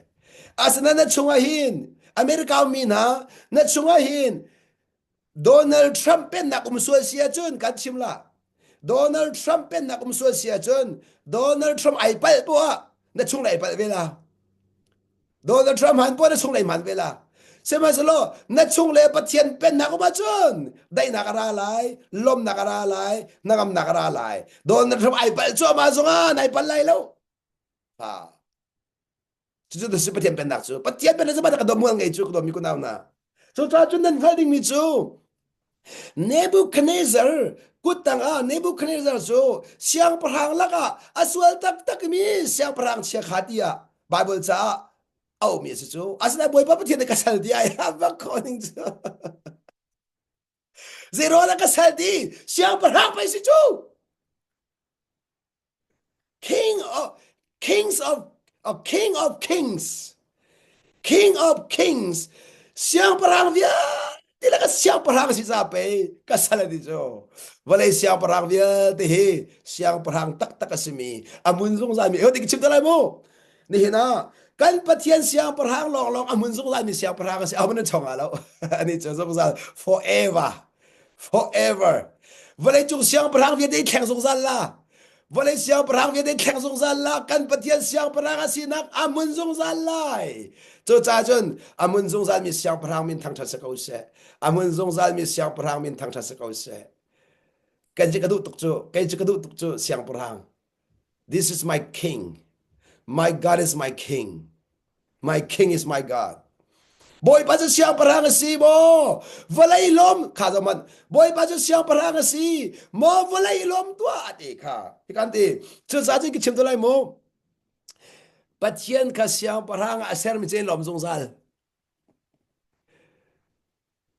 A: อาสนั่นช่วงหินอเมริกามีนะนั่นช่วงหิน Donald Trump เป็นนักส่วนเสียจนกันชิมละ Donald Trump เป็นนักส่วนเสียจน Donald Trump ไอ้ไปปัวนะช่วงไหนไปเวลา Donald Trump หันปัวนะช่วงไหนมันเวลาใช่ไหมสโลนะช่วงเลปะเทียนเป็นนักมาจนได้นักราหลายลมนักราหลายนักนักราหลาย Donald Trump ไอ้ไปจัวมาซงอ่ะไอ้ไปไหลแล้วจุดๆสิปะเทียนเป็นนักจูปะเทียนเป็นนักจะมาตะกดมวยไงจูกดมีคนเอานะสุดท้ายจนนั้นฟังมีจูNebuchadnezzar kutanga Nebuchadnezzar so siang perang laka aswal tak mi siang perang sia khatia Bible cha au mi so asna boy pa pathian ka sal dia ya ba koning so zero la ka sal di siang perang pa si chu king of kings siang perang dia Tila ka siang perang si sape kasala di jo walay siang perang dia tehe siang perang tak kasimi amun song sami di kichim talay mo ni hina kan pathian siang perang long amun song sami siang perang si amun chong alo ani jo song sa forever walay chung siang perang dia de khang song san la walay siang perang dia de khang song san la kan pathian siang perang si nak amun song san lai cho cha chun amun song san mi siang perang min thang cha sa ko se amun song san mi siang perang min thang cha sa ko se kan ji ka du tuk chu siang perang this is my king my god is my king is my god boy pa cha siang perang si mo walai lom kha zaman boy pa cha siang perang si mo walai lom tua ati kha ikan ti chu cha ji ki chim to lai mo pathian ka siang perang aser mi chen lom song sal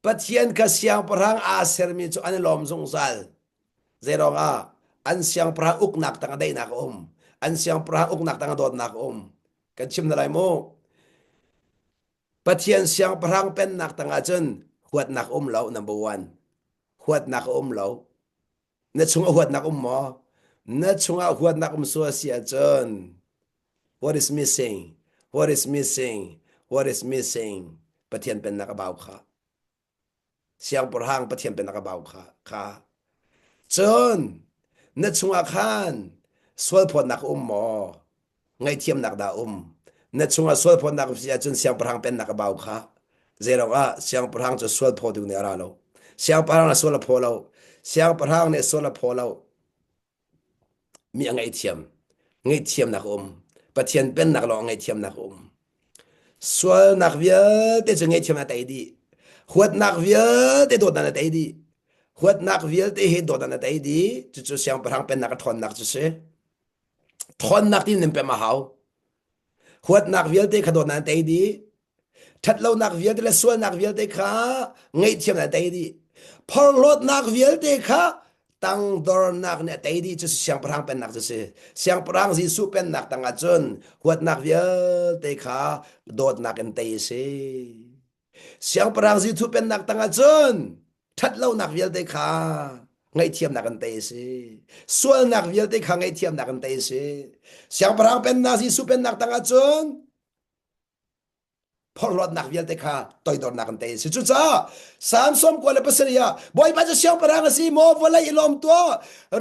A: pathian ka siang perang aser mi chu an lom song sal zero nga an siang perang uk nak tang dai nak an siang perang uk nak tang dot nak kan chim na lai mo pathian siang perang pen nak tang a chen huat nak lo number 1 huat nak lo na chung huat nak mo na chung huat nak so sia chen what is missing pathian pen nak baw kha siang perang pathian pen nak baw kha chen na chung khan swal phot nak mo ngai thiam nak da na chung swal phot nak sia chen siang perang pen nak baw kha zero siang perang cho swal phot du ne ra lo siang perang na swal phot lo siang perang ne swal phot lo mi ngai thiam nak pathian pen nak lo ngai thiam nak swal nak vial te ngai thiam na tai di huat nak vial te dot na tai di huat nak vial te he dot na tai di chu siang perang pen nak thon nak chu se thon nak tin nem pe ma hau huat nak vial te khadot na tai di that lo nak vial te la swal nak vial te kha ngai thiam na tai di phol lot nak vial te kha tang dor nak ne tai di chu siang perang pen nak chu se siang perang si su pen nak tang a chun huat nak vial te kha dot nak en tai se siang perang si thu pen nak tang a chun that lo nak vial te kha ngai thiam nak an tai se swal nak vial te kha ngai thiam nak an tai se siang perang pen na si su pen nak tang a chun phol lot nak vial te kha toy dor nak an tai se chu cha sam som ko le paseria boy ba cha siang perang si mo vola ilom to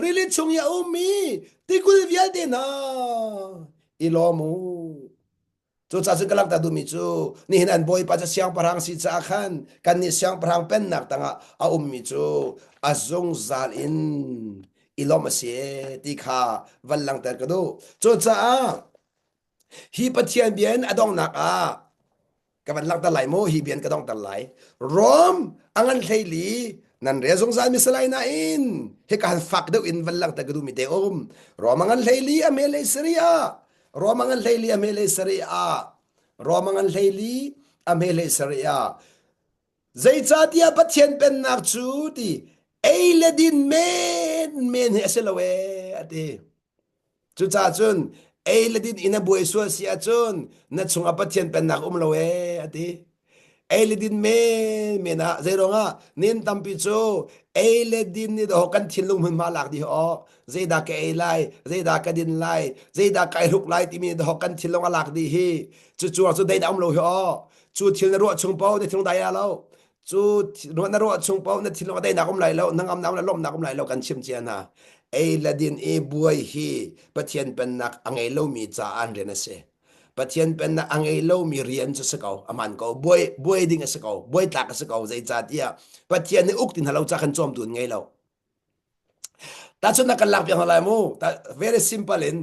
A: really chung ya mi tikul vial te na ilomu chu cha chu kalak ta du mi chu ni hinan boy pa cha siang perang si cha khan kan ni siang perang pen nak tanga a mi chu azong zal in ilom se ti kha wallang ta ka do chu cha hi pathian bien adong nak kaban lak ta lai mo hi bien ka dong ta lai rom angan thaili nan re song san mi salai na in he kan fak do in wallang ta ka du mi te rom angan thaili amele seria romangan leili amele saria romangan leili amele saria zaichatia pathian pen nak chu ti eiledin men heselawe ati chu cha chun eiledin ina buai so sia chun na chunga pathian pen nak lawe ati eiledin mena zeronga nin tampi chu eiledin ni do kan thilung hun ma lak di ho zeida ke elai zeida ka din lai zeida kai ruk lai ti mi do kan thilung alak di hi chu dai dam lo ho chu thil ro chung pau de thung dai la lo จูนวนรอชุงเปานะทิลได้นักอมไหลแล้วนังอำน้ำละลมนักอมไหลแล้วกันชิมเจียนะไอ้ละดินไอ้บวยฮีปะเทียนเป็นนักอังไอโลมีจาอันเรนเสปะเทียนเป็นนักอังไอโลมีเรียนจะสกาวอามันก็บวยดิ่งสกาวบวยตักสกาวใจจัดเอียปะเทียนนี่อุกตินเราจะกันจอมตุนไงแล้วแต่ชุนนักกันหลักเพียงอะไรมูแต่ very simple in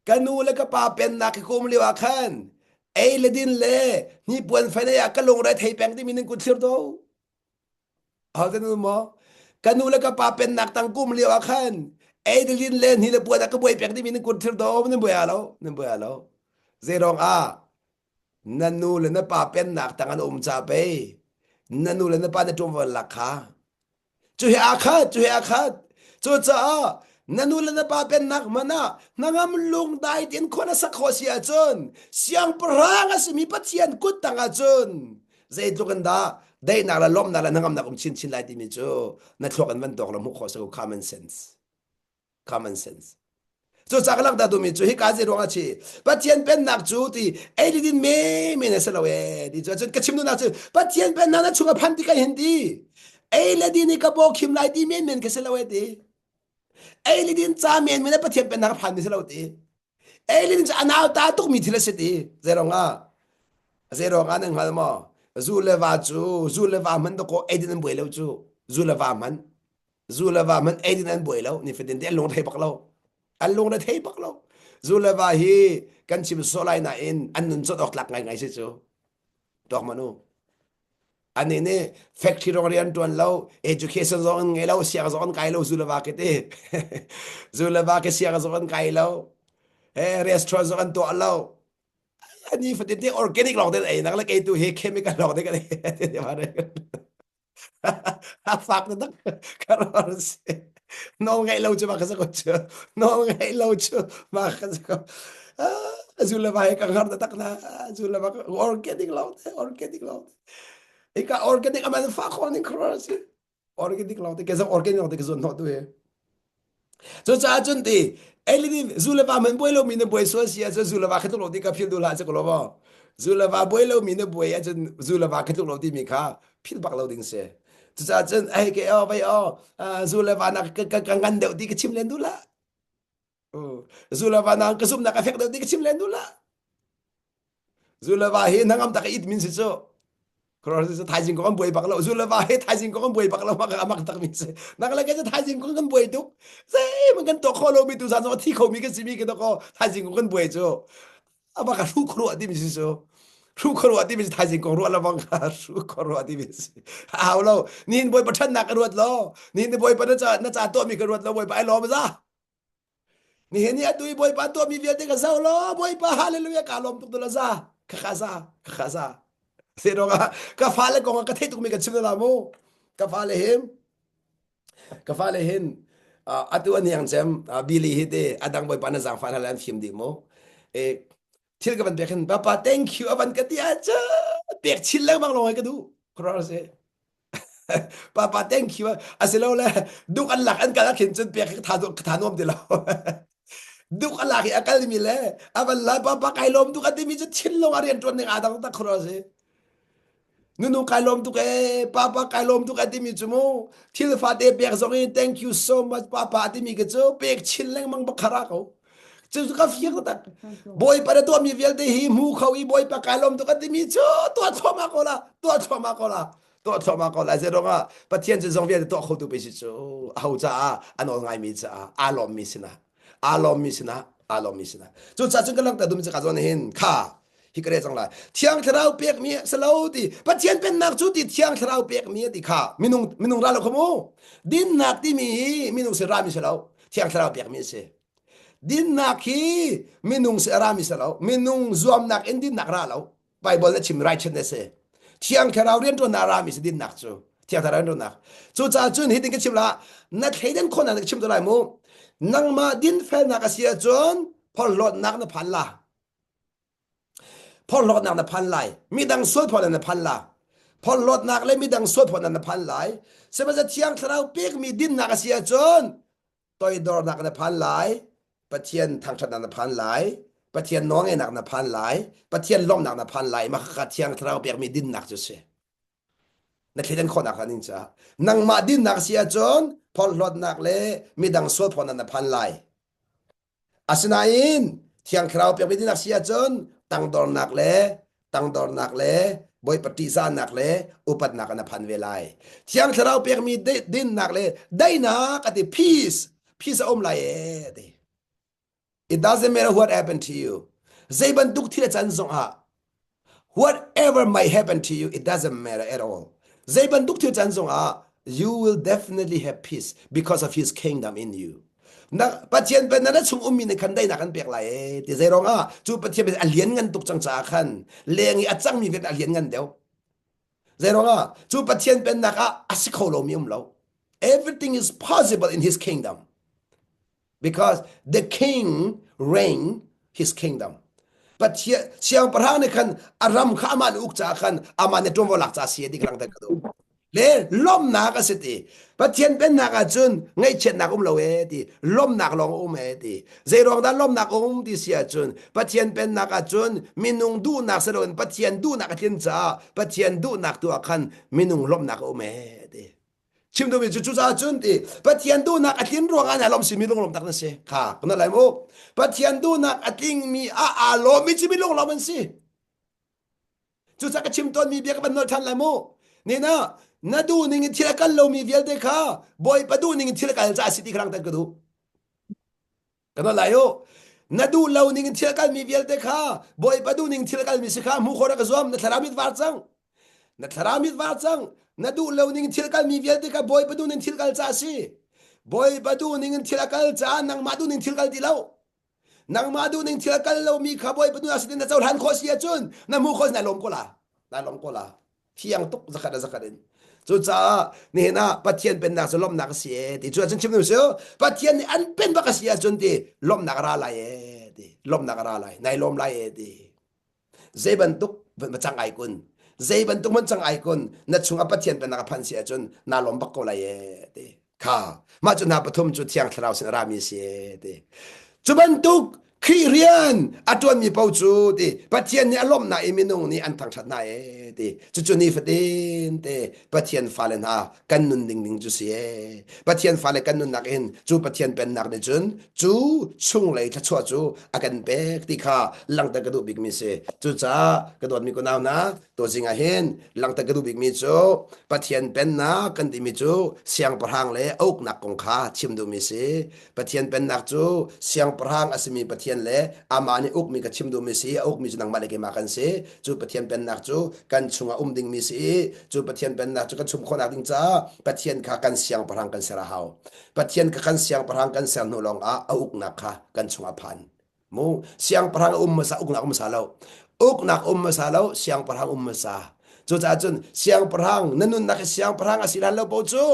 A: กันนูแล้วก็ปาเป็นนักคุมเลียวขันไอ้ละดินเล่นี่ปวนไฟในอักลงไรไทยแปงที่มีนึงกุศลโตเอาแต่นู้นมั้งกันนูแล้วก็ปาเป็นนักตั้งกุมเลียวขันไอ้ละดินเล่นี่ละปวนอักบวยแปงที่มีนึงกุศลโตมันบวยแล้วนั่นบวยแล้วเจรองนันนูแล้วนะปาเป็นนักตั้งอันจ่าไปนันนูแล้วนะปาในจงวันลักขาจุเหอาคัดจุเหอาคัดจุจ้านันนูลนปาเป็นนักมานะนังามลุงได้ดินคนสักขอเสียจนเสียงปรางสมีปัจเจียนกุดตังจนใจตุกันดาได้นักละล้มนักละนังามนักชินไลติมิจูนักทกันมันตกละมุขอสัก common sense จุจากลักดาดูมิจูฮิกาเจรองอาชีปัจเจียนเป็นนักจูตีไอ้ดินเมเนสลาเวดิจนกระชิมนูนักจูปัจเจียนเป็นนักชุกพันติกาเห็นดีไอ้ละดินนี่ก็บอกคิมไลติเมนกสลาเวดีไอ้ลิดินจาเมียนไม่ได้ปะเทียนเป็นนักพันมิสลาวตีไอ้ลิดินจะอนาวตาตุกมีทีละสิตีเจรองนึงมาหมอจูเลวามันตะโกไอ้ดินบวยแล้วจูเลวามันไอ้ดินบวยแล้วนี่ฟดินเดลงไทยปักเราอันลงในไทยปักเราจูเลวาฮีกันชิมโซไลน่าอินอันนุนจดออกหลักไงสิจูดอกมนุอันนี้เนี่ย factory โรงเรียนตัวเรา education ซอนไงเราเสียซอนไกลเราซูลาวาเกติซูลาวาเกเสียซอนไกลเราrestaurant ซอนตัวเราอันนี้ฟดินที่ organic หลอกได้ไอ้นักละไอ้ตัวเฮ chemical หลอกได้กันเดี๋ยวมาเลยฝากนั่นก็รอสิน้องไงเราจะมากันสักคนเจอน้องไงเราจะมากันสักคนซูลาวาให้กันหาตักนะซูลาวา organic หลอกIka organic aman fakon in cross. Organic laute ke organic laute ke so not do. So cha chun ti elidi zulava men boilo mine boy so sia so zulava ke to laute ka phil do la se ko lo ba. Zulava boilo mine boy ya chun zulava ke to laute mi kha phil bak lo ding se. So cha chun ai ke bai zulava na ka ngan de ti ke chim len du la. Zulava na ka sum na ka fek de ti ke chim len du la. Zulava he nangam ta ka it min se so. 그래서 타진 거는 뭐에 박라 우슬라바 해 타진 거는 뭐에 박라 막 딱 미세 나가라게 타진 거는 뭐에 도 세면 또 콜로미 두 산소 티코미 그 시미 그도 타진 거는 뭐에 줘 아바가 루코로 어디 미시죠 루코로 어디 미시 타진 거로 알아방가 루코로 어디 미시 아울로 닌 뭐에 버튼 나가 루었로 닌 뭐에 버튼 나자 또 미 그루었로 뭐에 바이 로마자 니 헤니야 두이 뭐에 바 또 미 비어데가 사울로 뭐에 바 할렐루야 칼롬 뚝돌라자 카카자 Seroga ka fale ko ka thai tu mi ka chimna lamo ka fale hin atu an yang jam bili hite adang boy pana jang fa halan film di mo thil ka ban bekhen papa thank you aban ka ti acha bek chil lang bang loi ka du cross papa thank you aselo la duk an lak an ka khin chun bek tha nom de la duk an lak akal mi le aban la papa kai lom du ka ti mi chil lo arian ton ni adang ta cross Nunu kalom tu ke papa kalom tu ka timi chumo thil fa de pek zongi thank you so much papa timi ke cho pek chilleng mang bakhara ko chu ka fiek ta boy para to mi vel de hi mu khawi boy pa kalom tu ka timi cho to thoma ko la ze ronga pa tien je zong vel to kho tu pe chi cho hau cha ano ngai mi cha alom mi sina chu cha chung ka lang ta dum cha ka zon hin khaฮิกเรจังไลเทียงทราวเปียกมีสลาวติปะเจียนเป็นนักจุติเทียงทราวเปียกมีติค่ะมินุงราลขโมดินนักที่มีมินุงเสรามิสลาวเทียงทราวเปียกมีเสดินนักฮีมินุงเสรามิสลาวมินุงซวมนักอินดินนักราลาวไบเบิลและชิมไรเชนเนเสเทียงทราวเรียนตัวนารามิสดินนักจูเทียงทราวเรียนตัวนักจูจ่าจุนฮิติงกชิมละนักเฮดันคนนักชิมตัวไรมูนังมาดินเฟลนักเสียจนพอลดนักนพันละพอลดนักนพันไหลมีดังสวดพอนักนพันละพอลดนักเลยมีดังสวดพอนักนพันไหลเสมาจะเทียงทราวเปียกมีดินนักเสียจนตัวดอนักนพันไหลปะเทียนทางชนักนพันไหลปะเทียนน้องไอ้นักนพันไหลปะเทียนล้อมนักนพันไหลมาขัดเทียงทราวเปียกมีดินนักจุเส na thlen khon ak hanin cha nang ma din nak sia chon phol hlot nak le mi dang sol phon na phan lai asnain thiang khrau pe din nak sia chon tang dor nak le boy pati sa nak le upat nak na phan ve lai thiang khrau pe mi din nak le dai na ka ti peace om lai e it doesn't matter what happened to you zaiban duk thile chan zong ha whatever might happen to you it doesn't matter at all zaiban duk thile chan zong ha you will definitely have peace because of his kingdom in you na pathian pen na chung ummi ne khan dai na kan pek lai ti zai ronga chu pathian be alian ngan tuk chang cha khan lengi achang mi vet alian ngan deu zai ronga chu pathian pen na ka asikho lo mi lo everything is possible in his kingdom because the king reign his kingdom but here siang parang ne khan aram kha man uk cha khan aman ne tom volak cha sia di krang ta ka do le lom na ka seti pathian pen na ka chun ngai chet na lo e ti lom nak long e ti zai rong da lom nak ti sia chun pathian pen na ka chun minung du nak sa ron pathian du nak tin cha pathian du nak tu khan minung lom nak e ti chim do mi chu cha chun ti pathian du nak atin rong ana lom si mi lom tak na se kha kana lai mo pathian du nak ating mi a lo mi chi mi lom man si chu cha ka chim ton mi bia ka ban no than lai mo ni na du ning thila kal lo mi vial de kha boy pa du ning thila kal cha si ti krang ta ka du kana lai yo na du lo ning thila kal mi vial de kha boy pa du ning thila kal mi si kha mu khora ka zom na tharamit war chang na du lo ning thil kal mi vial de ka boy pa du ning thil kal cha si boy pa du ning thil kal cha nang ma du ning thil kal ti lo nang ma du ning thil kal lo mi kha boy pa du asin na chaw han kho sia chun na mu kho na lom ko la thiang tuk zakharin chu cha ni na pathian pen na so lom na ka sia ti chu chen chim nu so pathian ni an pen ba ka sia chun ti lom na ra la e ti lom na ra lai nai lom lai e ti zeban tuk ba chang ai kun zaiban tuk man chang ai kun na chunga pathian pen na phan sia chun na lom bak ko la ye ti kha ma chu na pathum chu thiang thrau sin ra mi se ti chuban tuk khirian atwan mi pau chu ti pathian ni alom na iminung ni an thang that na e ti chu ni fatin te pathian falen ha kan nun ning chu se pathian fale kan nun nak in chu pathian pen nak ne chun chu chung lei tha chua chu akan bek ti kha lang ta ka du big mi se chu cha ka dot mi ko naw na to jinga hen lang ta ka du big mi chu pathian pen na kan ti mi chu siang parhang le ok nak kong kha chim du mi se pathian pen nak chu siang parhang asmi pathian le amani ok mi ka chim du mi se ok mi nang ma le ke ma kan se chu pathian pen nak chu kan chunga ding mi se chu pathian pen nak chu kan chum khona ding cha pathian kha kan siang parhang kan sera haw pathian ka kan siang parhang kan ser no long a ok nak kha kan chunga phan mu siang parhang ma sa ok nak ma sa lo ok nak ma sa lo siang parhang ma sa chu cha chun siang parhang nanun nak siang parhang asilan lo po chu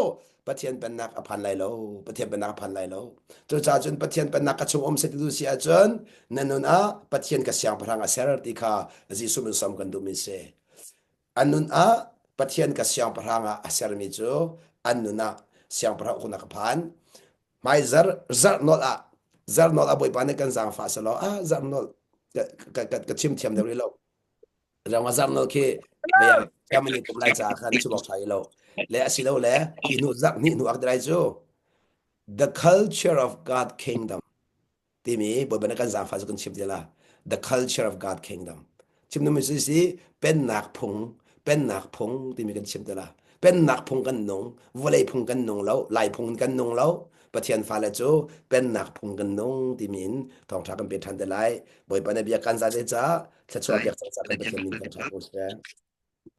A: pathian pen nak aphan lai lo pathian pen nak aphan lai lo chu cha chun pathian pen nak ka chung se ti du sia chun nanun a pathian ka siang parhang a ser ti kha ji sum som kan du mi se anun a pathian ka siang parhang a ser mi chu anuna siang parhang ku nak phan mai zar not a boy pa ne kan zang fa sa lo a zar not ka chim thiam de ri lo rama zar not ke ya kamani kum lai cha khan chu bok thai lo le asilo le inu zak ni nu ak drai chu the culture of God kingdom timi boy ba ne kan zang fa chu kan chim de la the culture of God kingdom chim nu mi si pen nak phung timi kan chim de la pen nak phung kan nong volei phung kan nong lo lai phung kan nong lo pathian fa le chu pen nak phung kan nong timin thong tha kan pe than de lai boy pa ne bia kan za de cha thla chwa bia cha kan pathian min kan tha ko se